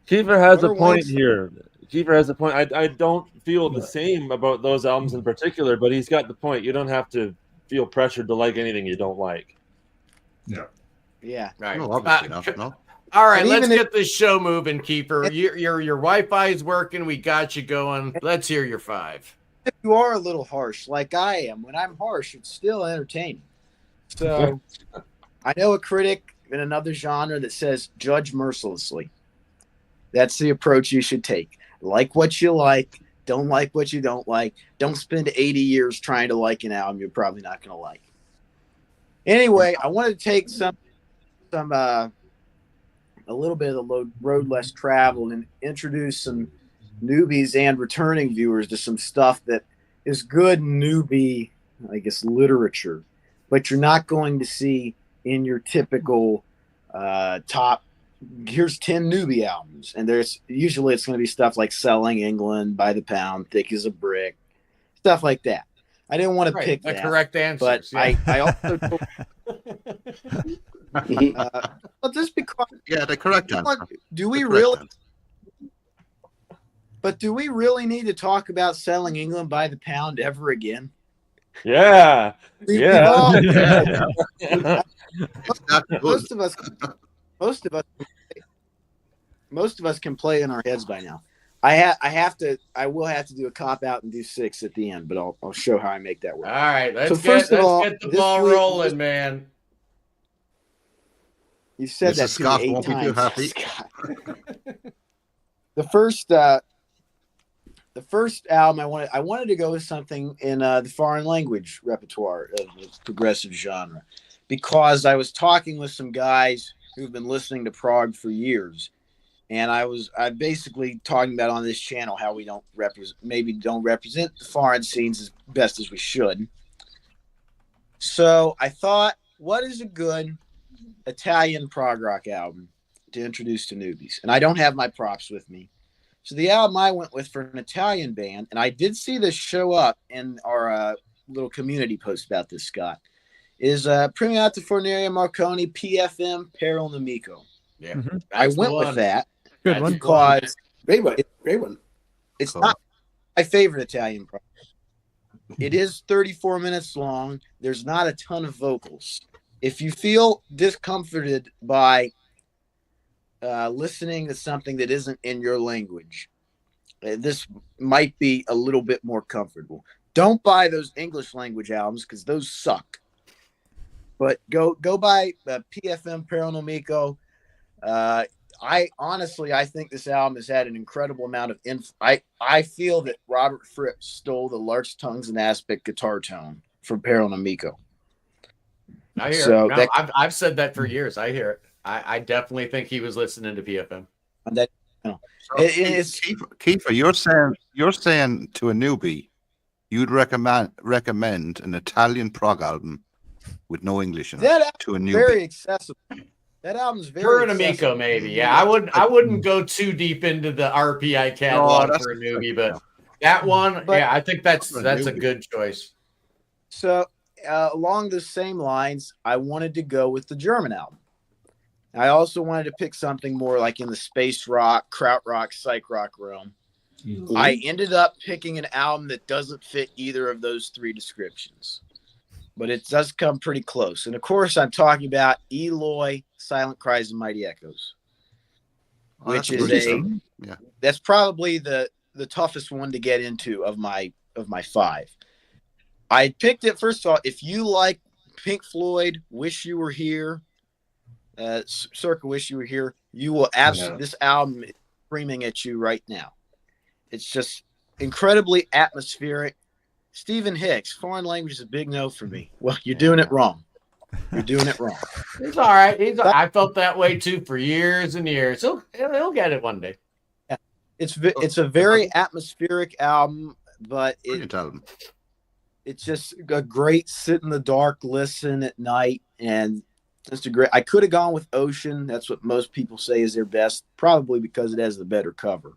Speaker 6: Kefir has a point here. Kefir has a point. I don't feel the same about those albums in particular, but he's got the point. You don't have to feel pressured to like anything you don't like.
Speaker 7: Yeah.
Speaker 9: Yeah.
Speaker 1: Right.
Speaker 5: No, obviously not. No.
Speaker 1: All right, let's get this show moving, Kefir. Your Wi-Fi is working. We got you going. Let's hear your 5.
Speaker 9: If you are a little harsh, like I am, when I'm harsh, it's still entertaining. So I know a critic in another genre that says judge mercilessly. That's the approach you should take. Like what you like. Don't like what you don't like. Don't spend 80 years trying to like an album you're probably not going to like. Anyway, I wanted to take a little bit of the road less traveled and introduce some newbies and returning viewers to some stuff that is good newbie, I guess, literature, but you're not going to see in your typical top. Here's 10 newbie albums, and usually it's going to be stuff like Selling England, By the Pound, Thick as a Brick, stuff like that. I didn't want to pick the
Speaker 1: correct answer,
Speaker 9: but I also but just because
Speaker 5: the correct answer.
Speaker 9: Do we really? But do we really need to talk about Selling England by the Pound ever again?
Speaker 6: Yeah.
Speaker 9: Most of us can play in our heads by now. I will have to do a cop out and do 6 at the end, but I'll show how I make that work.
Speaker 1: All right, let's get the ball rolling, man.
Speaker 9: You said that
Speaker 5: Scott
Speaker 9: to me 8
Speaker 5: won't be too
Speaker 9: times.
Speaker 5: happy.
Speaker 9: The first album I wanted to go with something in the foreign language repertoire of the progressive genre, because I was talking with some guys who've been listening to prog for years, and I basically talking about on this channel how we don't represent the foreign scenes as best as we should. So I thought, what is a good Italian prog rock album to introduce to newbies? And I don't have my props with me. So the album I went with for an Italian band, and I did see this show up in our little community post about this, Scott, is Premiata Forneria Marconi PFM Peril Nemico.
Speaker 1: Yeah,
Speaker 9: I went with that.
Speaker 2: Good one.
Speaker 9: Because
Speaker 8: Great one.
Speaker 9: it's not my favorite Italian prog. It is 34 minutes long. There's not a ton of vocals. If you feel discomforted by listening to something that isn't in your language, this might be a little bit more comfortable. Don't buy those English language albums because those suck. But go buy PFM Peril Nemico. I think this album has had an incredible amount of I feel that Robert Fripp stole the Lark's Tongues and Aspic guitar tone from Peril Nemico.
Speaker 1: I hear it. No, I've said that for years. I hear it. I definitely think he was listening to PFM.
Speaker 9: That,
Speaker 5: Kefir, you're saying to a newbie, you'd recommend an Italian prog album with no English in it to a newbie.
Speaker 9: Very accessible. That album's very
Speaker 1: Amico, maybe. Yeah, I wouldn't go too deep into the RPI catalog for a newbie, but that one, I think that's a good choice.
Speaker 9: So along the same lines, I wanted to go with the German album. I also wanted to pick something more like in the space rock, krautrock, psych rock realm. Mm-hmm. I ended up picking an album that doesn't fit either of those three descriptions, but it does come pretty close. And of course, I'm talking about Eloy, Silent Cries and Mighty Echoes, which is that's probably the toughest one to get into of my five. I picked it, first of all, if you like Pink Floyd, Wish You Were Here, Circa Wish You Were Here, you will absolutely, this album is screaming at you right now. It's just incredibly atmospheric. Stephen Hicks, foreign language is a big no for me. Well, you're doing it wrong. You're doing it wrong.
Speaker 1: It's all right. I felt that way too for years and years. He'll get it one day.
Speaker 9: Yeah. It's a very atmospheric album, but it's just a great sit in the dark, listen at night, and just a great. I could have gone with Ocean. That's what most people say is their best, probably because it has the better cover.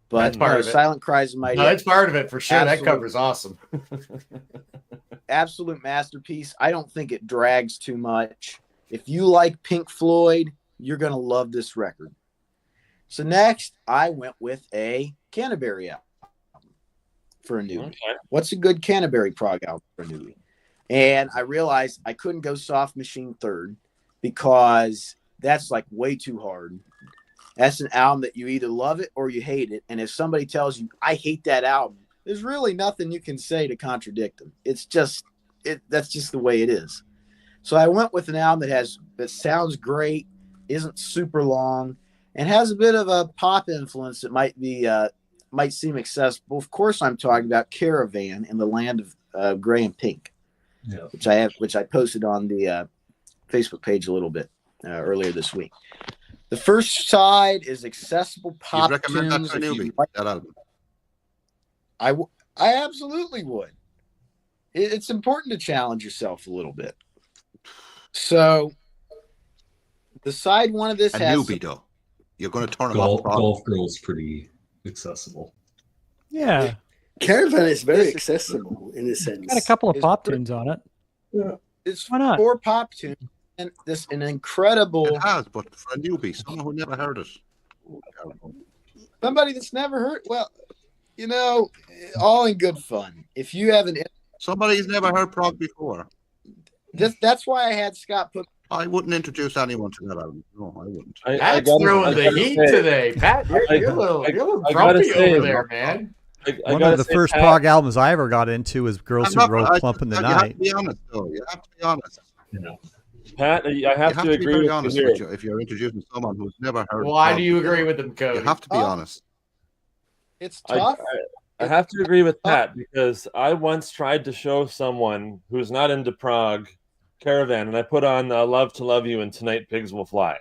Speaker 9: But
Speaker 1: that's part of it.
Speaker 9: Silent Cries of Mighty.
Speaker 1: No, that's part of it for sure. Absolute, that cover's awesome.
Speaker 9: Absolute masterpiece. I don't think it drags too much. If you like Pink Floyd, you're gonna love this record. So next, I went with a Canterbury album for a newbie. Okay. What's a good Canterbury prog album for a newbie? And I realized I couldn't go Soft Machine third because that's like way too hard. That's an album that you either love it or you hate it. And if somebody tells you, I hate that album, there's really nothing you can say to contradict them. It's just, that's just the way it is. So I went with an album that sounds great, isn't super long, and has a bit of a pop influence that might seem accessible. Of course, I'm talking about Caravan in the Land of Gray and Pink, which I posted on the Facebook page a little bit earlier this week. The first side is accessible pop tunes. You'd recommend that to a newbie, that album? I absolutely would. It's important to challenge yourself a little bit. So, the side one of this has
Speaker 5: a newbie though. You're going to turn them off.
Speaker 7: Golf Girl's pretty accessible.
Speaker 2: Yeah,
Speaker 8: Caravan is very accessible in a sense.
Speaker 2: Got a couple of pop tunes on it.
Speaker 8: Yeah,
Speaker 9: it's
Speaker 2: why not?
Speaker 9: 4 pop tunes. And an incredible.
Speaker 5: It has, but for a newbie, someone who never heard it.
Speaker 9: Somebody that's never heard. Well, all in good fun. If you haven't,
Speaker 5: somebody who's never heard prog before.
Speaker 9: That's why I had Scott put.
Speaker 5: I wouldn't introduce anyone to that album. No, I wouldn't.
Speaker 1: Pat's throwing the heat today. Pat, you're a little grumpy over there, man.
Speaker 4: One of the first prog albums I ever got into was Girls Who Roll Plump in the Night.
Speaker 5: You have to be honest, though. You have to be honest.
Speaker 6: Pat, I have to agree with
Speaker 5: honest
Speaker 6: you
Speaker 5: with you if you're introducing someone who's never heard.
Speaker 1: Why do you agree with him, Cody?
Speaker 5: You have to be honest.
Speaker 9: It's tough.
Speaker 6: I have to agree with Pat because I once tried to show someone who's not into prog Caravan, and I put on "Love to Love You" and "Tonight Pigs Will Fly,"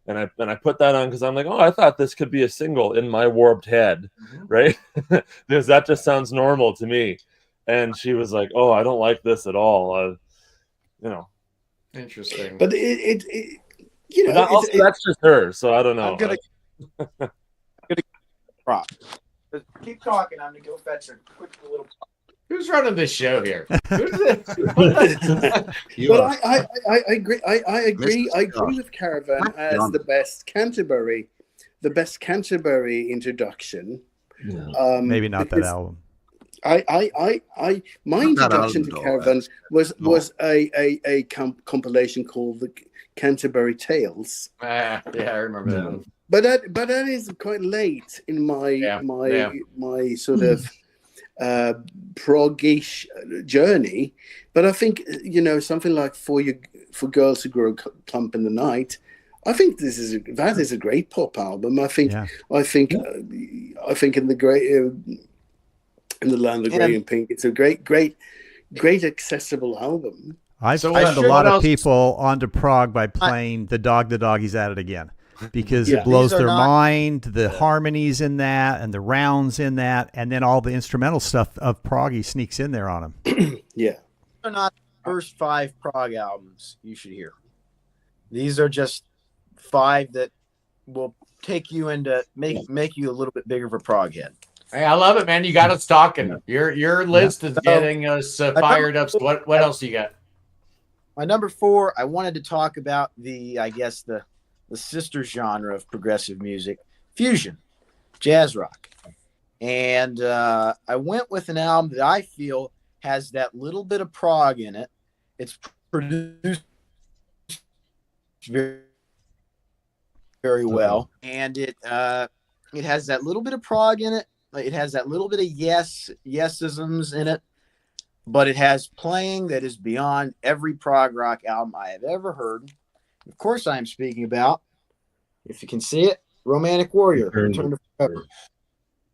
Speaker 6: and I put that on because I'm like, I thought this could be a single in my warped head, right? Because that just sounds normal to me. And she was like, I don't like this at all.
Speaker 1: Interesting.
Speaker 8: But
Speaker 6: that's just her, so I don't know.
Speaker 9: I'm gonna prop. Keep talking. I'm gonna go fetch a quick little.
Speaker 1: Who's running this show here? Who's
Speaker 8: But I agree. I agree with Caravan as the best Canterbury introduction.
Speaker 7: Yeah.
Speaker 4: Maybe not that album.
Speaker 8: My introduction to Caravan was a compilation called the Canterbury Tales.
Speaker 1: Yeah, I remember that one.
Speaker 8: But that is quite late in my sort of prog-ish journey. But I think something like for Girls Who Grow Plump in the Night, I think that is a great pop album. I think in the Land of Grey and Pink, it's a great accessible album.
Speaker 4: I've turned a lot of people onto prog by playing The Dog, He's At It Again. Because it blows their mind, the harmonies in that, and the rounds in that, and then all the instrumental stuff of prog he sneaks in there on them.
Speaker 9: Yeah. These are not the first 5 prog albums you should hear. These are just 5 that will take you into make you a little bit bigger of a prog head.
Speaker 1: Hey, I love it, man. You got us talking. Your list is getting us fired up. So what else you got?
Speaker 9: My number 4, I wanted to talk about the sister genre of progressive music, fusion, jazz rock. And I went with an album that I feel has that little bit of prog in it. It's produced very, very well. And it has that little bit of prog in it. It has that little bit of yesisms in it. But it has playing that is beyond every prog rock album I have ever heard. Of course, I am speaking about, if you can see it, Romantic Warrior, Return to Forever.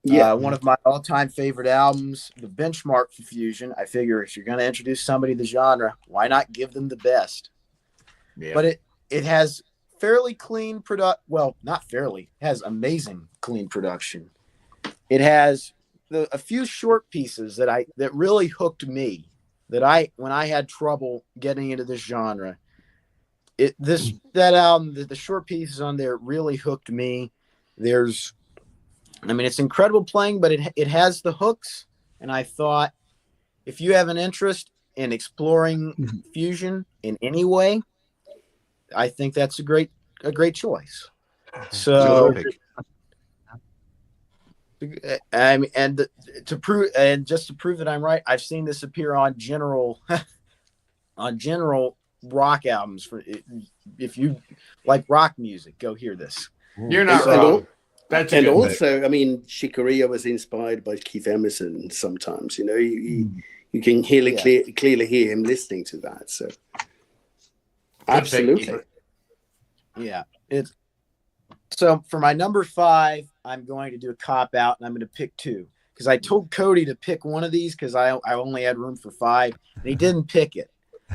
Speaker 9: Yeah, one of my all-time favorite albums, the benchmark for fusion. I figure if you're going to introduce somebody to the genre, why not give them the best? Yeah. But it has fairly clean not fairly, it has amazing clean production. It has a few short pieces that really hooked me. When I had trouble getting into this genre. That album, the short pieces on there really hooked me. It's incredible playing, but it has the hooks. And I thought, if you have an interest in exploring fusion in any way, I think that's a great choice. So, to prove that I'm right, I've seen this appear on general rock albums. If you like rock music, go hear this.
Speaker 1: You're not wrong.
Speaker 8: And also, Chicoria was inspired by Keith Emerson sometimes. You can clearly hear him listening to that. So absolutely. Yeah. So for my number 5, I'm going to do a cop out, and I'm going to pick 2 because I told Cody to pick one of these because I only had room for 5, and he didn't pick it.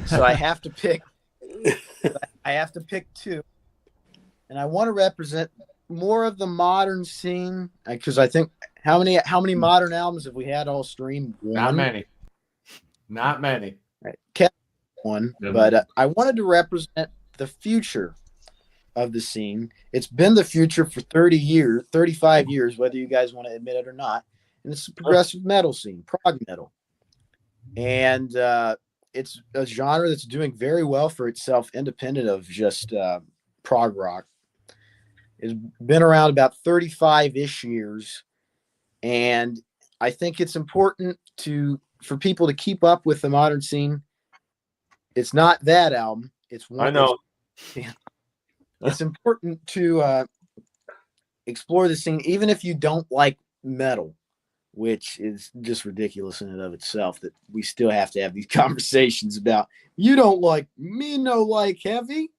Speaker 8: So I have to pick. I have to pick 2, and I want to represent more of the modern scene because I think how many modern albums have we had all stream?
Speaker 1: Not many.
Speaker 9: Right. Kept one, but I wanted to represent the future of the scene. It's been the future for 35 years, whether you guys want to admit it or not. And it's the progressive metal scene, prog metal, and it's a genre that's doing very well for itself, independent of just prog rock. It's been around about 35-ish years, and I think it's important for people to keep up with the modern scene. It's not that album. It's one.
Speaker 6: I know.
Speaker 9: It's important to explore the scene, even if you don't like metal, which is just ridiculous in and of itself that we still have to have these conversations about. You don't like me, no like heavy.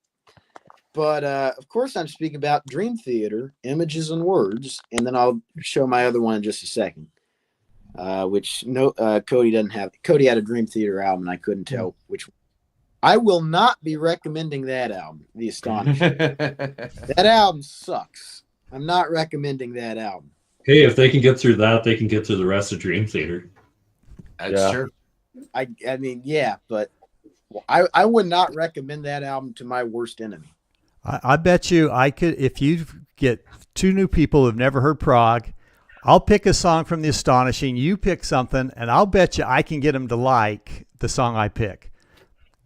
Speaker 9: But of course, I'm speaking about Dream Theater, Images and Words, and then I'll show my other one in just a second, which Cody doesn't have. Cody had a Dream Theater album, and I couldn't tell which one. I will not be recommending that album, The Astonishing. That album sucks. I'm not recommending that album.
Speaker 7: Hey, if they can get through that, they can get through the rest of Dream Theater.
Speaker 1: That's true.
Speaker 9: I mean, yeah, but I would not recommend that album to my worst enemy.
Speaker 4: I bet you I could, if you get 2 new people who've never heard prog, I'll pick a song from The Astonishing. You pick something, and I'll bet you I can get them to like the song I pick.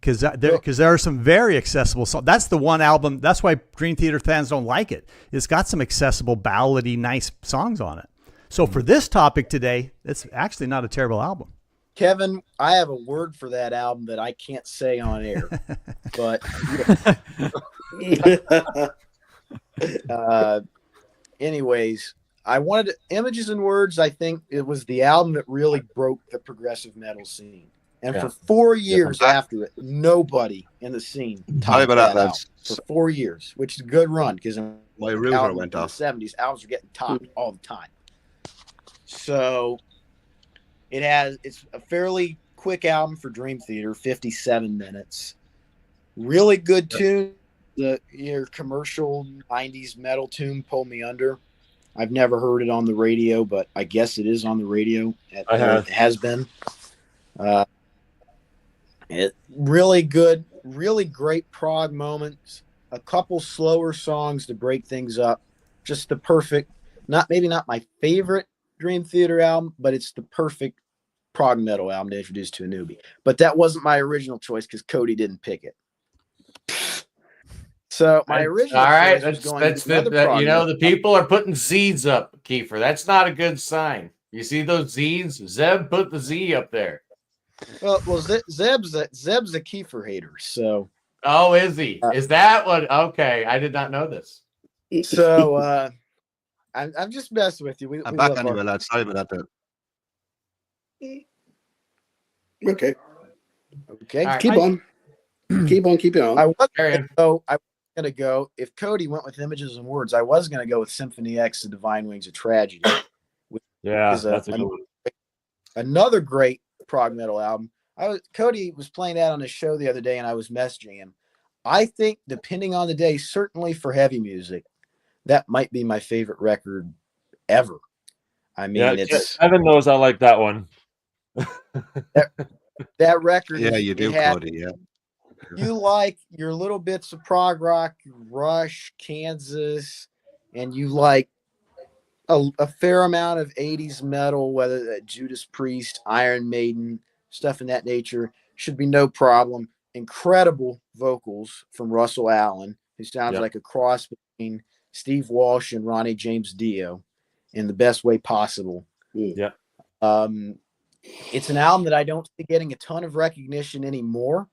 Speaker 4: Because there are some very accessible songs. That's the one album. That's why Dream Theater fans don't like it. It's got some accessible, ballady, nice songs on it. So for this topic today, it's actually not a terrible album.
Speaker 9: Kevin, I have a word for that album that I can't say on air. But anyways, I wanted Images and Words. I think it was the album that really broke the progressive metal scene. And for 4 years after it, nobody in the scene talked about that album for 4 years, which is a good run because
Speaker 5: my router went off.
Speaker 9: In the 70s, albums were getting topped all the time. So it's a fairly quick album for Dream Theater, 57 minutes. Really good tune. Your commercial 90s metal tune, Pull Me Under. I've never heard it on the radio, but I guess it is on the radio. It has been. It really good, really great prog moments. A couple slower songs to break things up. Just the perfect, maybe not my favorite Dream Theater album, but it's the perfect prog metal album to introduce to a newbie. But that wasn't my original choice because Cody didn't pick it. So my original choice was going to another prog metal.
Speaker 1: The people are putting Z's up, Kefir. That's not a good sign. You see those Z's? Zeb put the Z up there.
Speaker 9: Well, Zeb's a Kefir hater. So.
Speaker 1: Oh, is he? Is that what? Okay, I did not know this.
Speaker 9: So I'm just messing with you.
Speaker 5: I'm back anyway, lads. Sorry about that.
Speaker 8: Okay.
Speaker 9: Right.
Speaker 8: Keep on. Keep on.
Speaker 9: I was going to go. If Cody went with Images and Words, I was going to go with Symphony X, The Divine Wings of Tragedy.
Speaker 6: That's a good one.
Speaker 9: Another great prog metal album. Cody was playing that on a show the other day, and I was messaging him. I think, depending on the day, certainly for heavy music, that might be my favorite record ever. I mean,
Speaker 6: Evan knows I like that one.
Speaker 9: that record.
Speaker 5: Yeah, you do, Cody. Yeah.
Speaker 9: You like your little bits of prog rock, Rush, Kansas, and you like a fair amount of 80s metal, whether that Judas Priest, Iron Maiden, stuff in that nature, should be no problem. Incredible vocals from Russell Allen, who sounds like a cross between Steve Walsh and Ronnie James Dio in the best way possible.
Speaker 6: Yeah.
Speaker 9: It's an album that I don't see getting a ton of recognition anymore,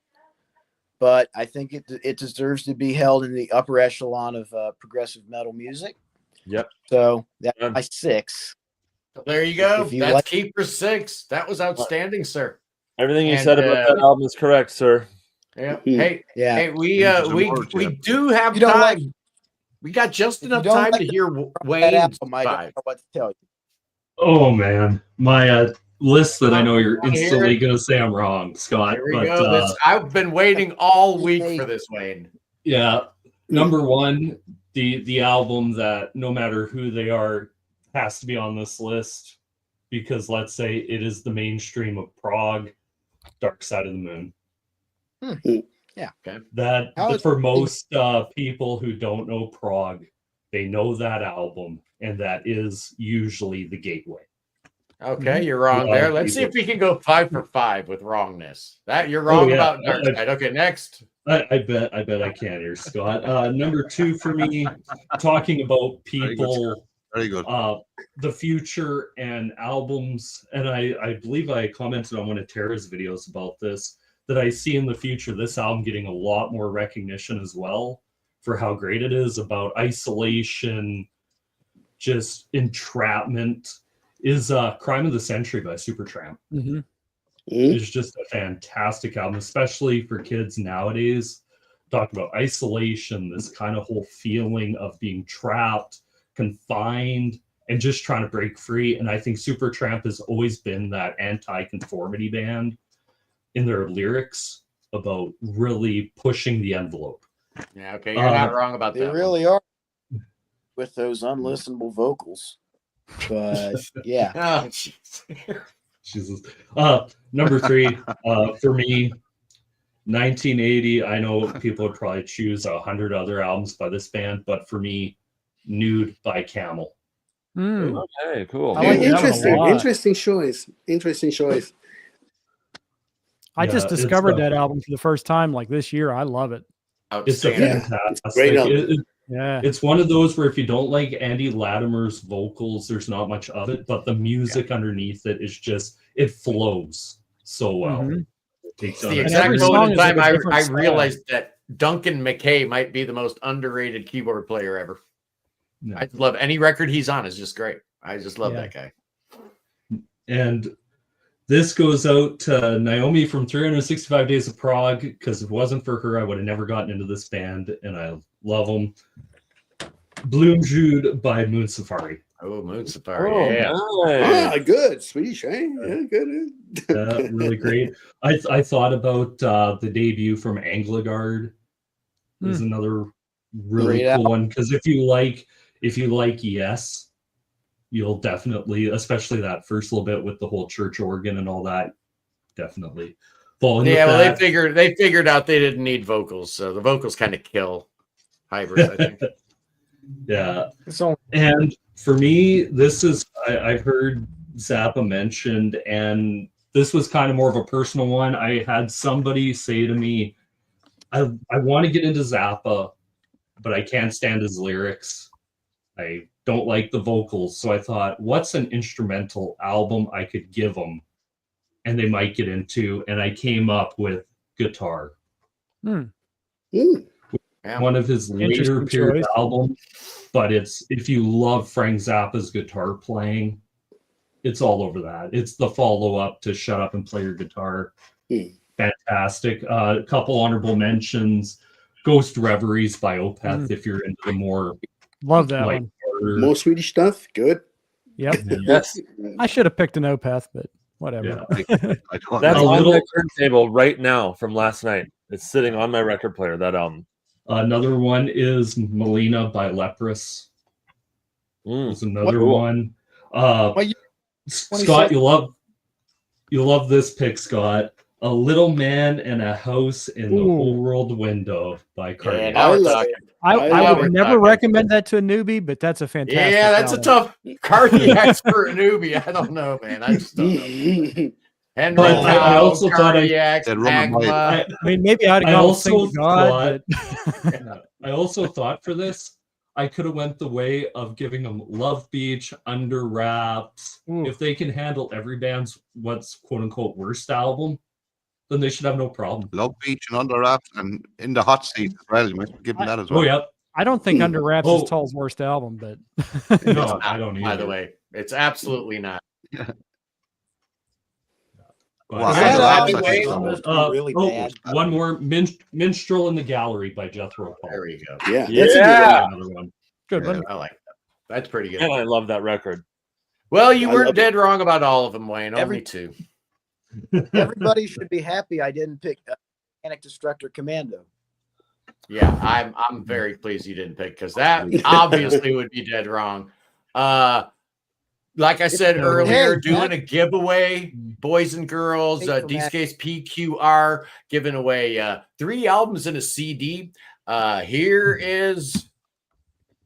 Speaker 9: but I think it deserves to be held in the upper echelon of progressive metal music.
Speaker 6: Yep.
Speaker 9: So that's my 6.
Speaker 1: There you go. That's Kefir's 6. That was outstanding, sir.
Speaker 6: Everything you said about that album is correct, sir.
Speaker 1: Yeah. Hey, we do have time. We got just enough time to hear Wayne's vibe.
Speaker 9: I don't know what to tell you.
Speaker 7: Oh man, my list that I know you're instantly going to say I'm wrong, Scott.
Speaker 1: Here we go. I've been waiting all week for this, Wayne.
Speaker 7: Yeah, number 1, the album that no matter who they are has to be on this list because let's say it is the mainstream of prog, Dark Side of the Moon.
Speaker 9: Yeah. Okay.
Speaker 7: For most people who don't know prog, they know that album, and that is usually the gateway.
Speaker 1: Okay, you're wrong there. Let's see if we can go 5 for 5 with wrongness. That you're wrong about Dark Side. Okay, next.
Speaker 7: I bet I can here, Scott. Number 2 for me, talking about people,
Speaker 5: very good.
Speaker 7: The future and albums, and I believe I commented on one of Tara's videos about this, that I see in the future this album getting a lot more recognition as well for how great it is about isolation, just entrapment, is Crime of the Century by Supertramp.
Speaker 2: Mm-hmm.
Speaker 7: It's just a fantastic album, especially for kids nowadays. Talk about isolation, this kind of whole feeling of being trapped, confined, and just trying to break free. And I think Supertramp has always been that anti-conformity band in their lyrics about really pushing the envelope.
Speaker 1: Yeah, okay, you're not wrong about that.
Speaker 9: They really are with those unlistenable vocals. But yeah.
Speaker 1: Oh,
Speaker 7: Jesus. Number 3 for me, 1980. I know people would probably choose 100 other albums by this band, but for me, Nude by Camel.
Speaker 6: Okay, cool.
Speaker 2: I like that one a lot.
Speaker 8: Interesting choice. Interesting choice.
Speaker 2: I just discovered that album for the first time like this year. I love it.
Speaker 7: It's a fantastic.
Speaker 8: It's great album.
Speaker 7: It's one of those where if you don't like Andy Latimer's vocals, there's not much of it, but the music underneath it is just, it flows so well.
Speaker 1: It's the exact moment in time I realized that Duncan McKay might be the most underrated keyboard player ever. Yeah. I love any record he's on is just great. I just love that guy.
Speaker 7: And this goes out to Naomi from 365 Days of Prog, because if it wasn't for her, I would have never gotten into this band, and I love them. Bloom Jude by Moon Safari.
Speaker 1: Oh, Moon Safari.
Speaker 8: Nice. Good. Swedish, eh? Yeah, good.
Speaker 7: Really great. I thought about the debut from Anglagard. Is another really cool one, because if you like Yes, you'll definitely, especially that first little bit with the whole church organ and all that, definitely fall in.
Speaker 1: Yeah, well, they figured out they didn't need vocals, so the vocals kind of kill hybrids, I think.
Speaker 7: Yeah. And for me, this is I've heard Zappa mentioned, and this was kind of more of a personal one. I had somebody say to me, I want to get into Zappa, but I can't stand his lyrics. I don't like the vocals. So I thought, what's an instrumental album I could give them and they might get into? And I came up with Guitar. One of his later period albums, but if you love Frank Zappa's guitar playing, it's all over that. It's the follow-up to Shut Up and Play Your Guitar. Fantastic. A couple honorable mentions. Ghost Reveries by Opeth, if you're into the more...
Speaker 2: Love that one.
Speaker 8: More Swedish stuff. Good.
Speaker 2: Yep.
Speaker 6: Yes.
Speaker 2: I should have picked an Opeth, but whatever.
Speaker 6: Yeah. That's on the turntable right now from last night. It's sitting on my record player, that album.
Speaker 7: Another one is Melina by Leprous. There's another one. Scott, you'll love this pick, Scott. A Little Man and a House in the Whole World Window by Cardi.
Speaker 2: I would never recommend that to a newbie, but that's a fantastic.
Speaker 1: Yeah, that's a tough cardiacs for a newbie. I don't know, man. I just don't know. And
Speaker 7: I also thought
Speaker 2: I mean, maybe I'd have gone Sing God.
Speaker 7: I also thought for this, I could have went the way of giving them Love Beach, Under Wraps. If they can handle every band's what's quote unquote worst album, then they should have no problem.
Speaker 5: Love Beach and Under Wraps and In the Hot Seat as well. You might give them that as well.
Speaker 7: Oh, yeah.
Speaker 2: I don't think Under Wraps is Tall's worst album, but
Speaker 7: no, I don't either.
Speaker 1: By the way, it's absolutely not.
Speaker 9: Really bad.
Speaker 7: One more, Minstrel in the Gallery by Jethro Tull.
Speaker 1: There you go.
Speaker 8: Yeah,
Speaker 1: that's
Speaker 7: another one.
Speaker 2: Good one.
Speaker 1: I like that. That's pretty good.
Speaker 6: And I love that record.
Speaker 1: Well, you weren't dead wrong about all of them, Wayne. Only two.
Speaker 9: Everybody should be happy I didn't pick Panic Destructor Commando.
Speaker 1: Yeah, I'm very pleased you didn't pick, because that obviously would be dead wrong. Like I said earlier, doing a giveaway, boys and girls, DSK's PQR, giving away 3 albums and a CD. Here is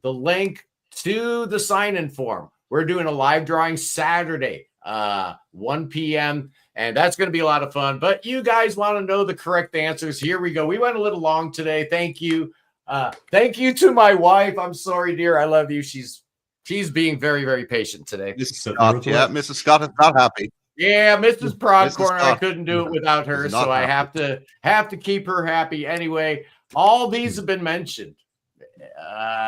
Speaker 1: the link to the sign-in form. We're doing a live drawing Saturday, 1 p.m., and that's going to be a lot of fun. But you guys want to know the correct answers. Here we go. We went a little long today. Thank you. Thank you to my wife. I'm sorry, dear. I love you. She's being very, very patient today.
Speaker 5: Mrs. Scott is not happy.
Speaker 1: Yeah, Mrs. Prog Corner. I couldn't do it without her, so I have to keep her happy. Anyway, all these have been mentioned.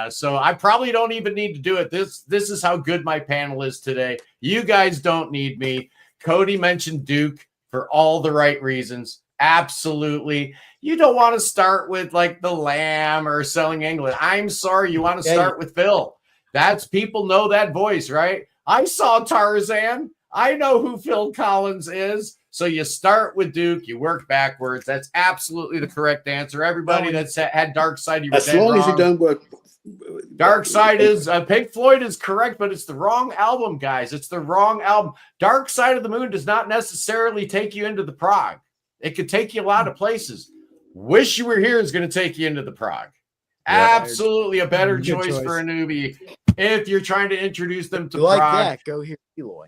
Speaker 1: So I probably don't even need to do it. This is how good my panel is today. You guys don't need me. Cody mentioned Duke for all the right reasons. Absolutely. You don't want to start with like The Lamb or Selling England. I'm sorry. You want to start with Phil. People know that voice, right? I saw Tarzan. I know who Phil Collins is. So you start with Duke, you work backwards. That's absolutely the correct answer. Everybody that's had Dark Side, you were
Speaker 8: as long as you don't work.
Speaker 1: Dark Side is Pink Floyd is correct, but it's the wrong album, guys. It's the wrong album. Dark Side of the Moon does not necessarily take you into the prog. It could take you a lot of places. Wish You Were Here is going to take you into the prog. Absolutely a better
Speaker 2: Good
Speaker 1: choice for a newbie if you're trying to introduce them to
Speaker 9: You like
Speaker 1: prog.
Speaker 9: that? Go here, Eloy.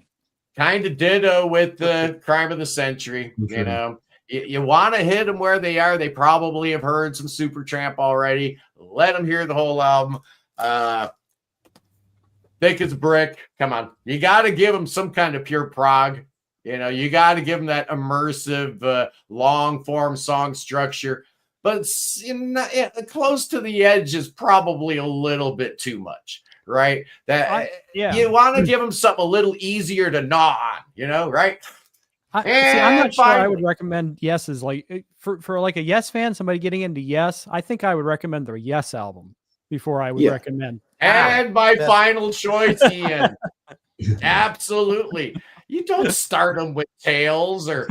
Speaker 1: Kind of ditto with the crime of the century. You know, you want to hit them where they are. They probably have heard some Supertramp already. Let them hear the whole album. Thick as a brick. Come on, you got to give them some kind of pure prog. You know, you got to give them that immersive, long form song structure. But close to the edge is probably a little bit too much. Right, you want to give them something a little easier to gnaw on, you know, right?
Speaker 2: I'm not sure I would recommend Yes's, like for like a Yes fan, somebody getting into Yes. I think I would recommend their Yes album before I would recommend.
Speaker 1: And my final choice, Ian. Absolutely, you don't start them with Tails or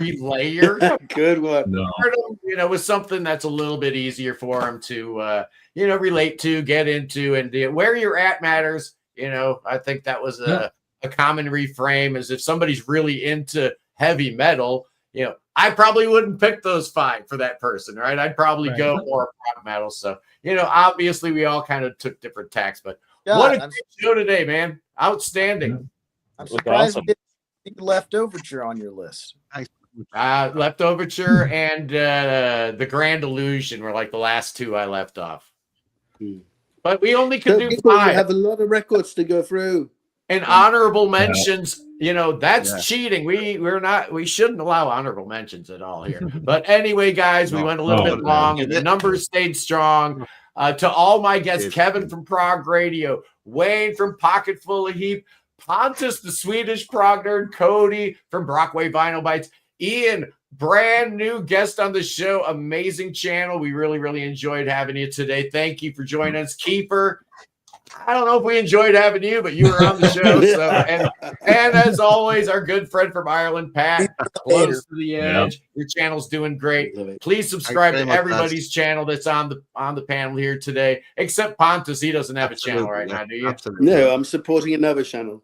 Speaker 1: Relayer.
Speaker 8: Good one.
Speaker 7: No.
Speaker 1: You know, with something that's a little bit easier for them to, relate to, get into, and where you're at matters. You know, I think that was a common reframe is if somebody's really into heavy metal, you know, I probably wouldn't pick those 5 for that person, right? I'd probably go more rock metal. So, you know, obviously we all kind of took different tacks, but what a great show today, man. Outstanding.
Speaker 9: I'm surprised you didn't Left Overture on your list.
Speaker 1: Left Overture and the Grand Illusion were like the last 2 I left off. But we only could do 5.
Speaker 8: We have a lot of records to go through.
Speaker 1: And honorable mentions, you know, that's cheating. We shouldn't allow honorable mentions at all here. But anyway, guys, we went a little bit long and the numbers stayed strong. To all my guests, Kevin from Prog Radio, Wayne from Pocket Full of Heap, Pontus, the Swedish Prog Nerd, Cody from Brockway Vinyl Bites, Ian, brand new guest on the show, amazing channel. We really, really enjoyed having you today. Thank you for joining us. Kefir, I don't know if we enjoyed having you, but you were on the show. So, and as always, our good friend from Ireland, Pat, close to the edge. Your channel's doing great. Please subscribe to everybody's channel that's on the panel here today, except Pontus. He doesn't have a channel right now, do you?
Speaker 5: Absolutely.
Speaker 8: No, I'm supporting another channel.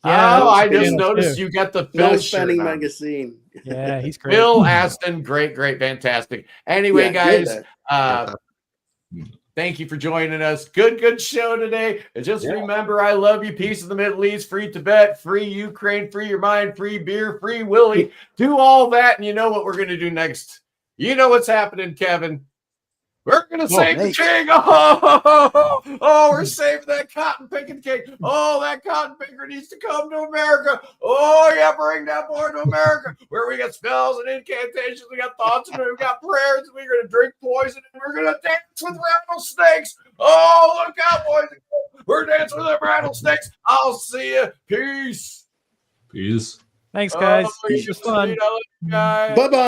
Speaker 1: Yeah, I just noticed you got the Phil
Speaker 8: Spanning magazine.
Speaker 2: Yeah, he's great.
Speaker 1: Phil Aston, great, fantastic. Anyway, guys, thank you for joining us. Good show today. And just remember, I love you. Peace of the Middle East, free Tibet, free Ukraine, free your mind, free beer, free Willie. Do all that, and you know what we're going to do next. You know what's happening, Kevin. We're going to save the king. Oh, we're saving that cotton picking king. Oh, that cotton picker needs to come to America. Oh, yeah, bring that boy to America where we got spells and incantations. We got thoughts and we got prayers. We're going to drink poison and we're going to dance with rattlesnakes. Oh, look out, boys. We're dancing with the rattlesnakes. I'll see you. Peace.
Speaker 2: Thanks, guys.
Speaker 1: It was fun.
Speaker 8: Bye-bye.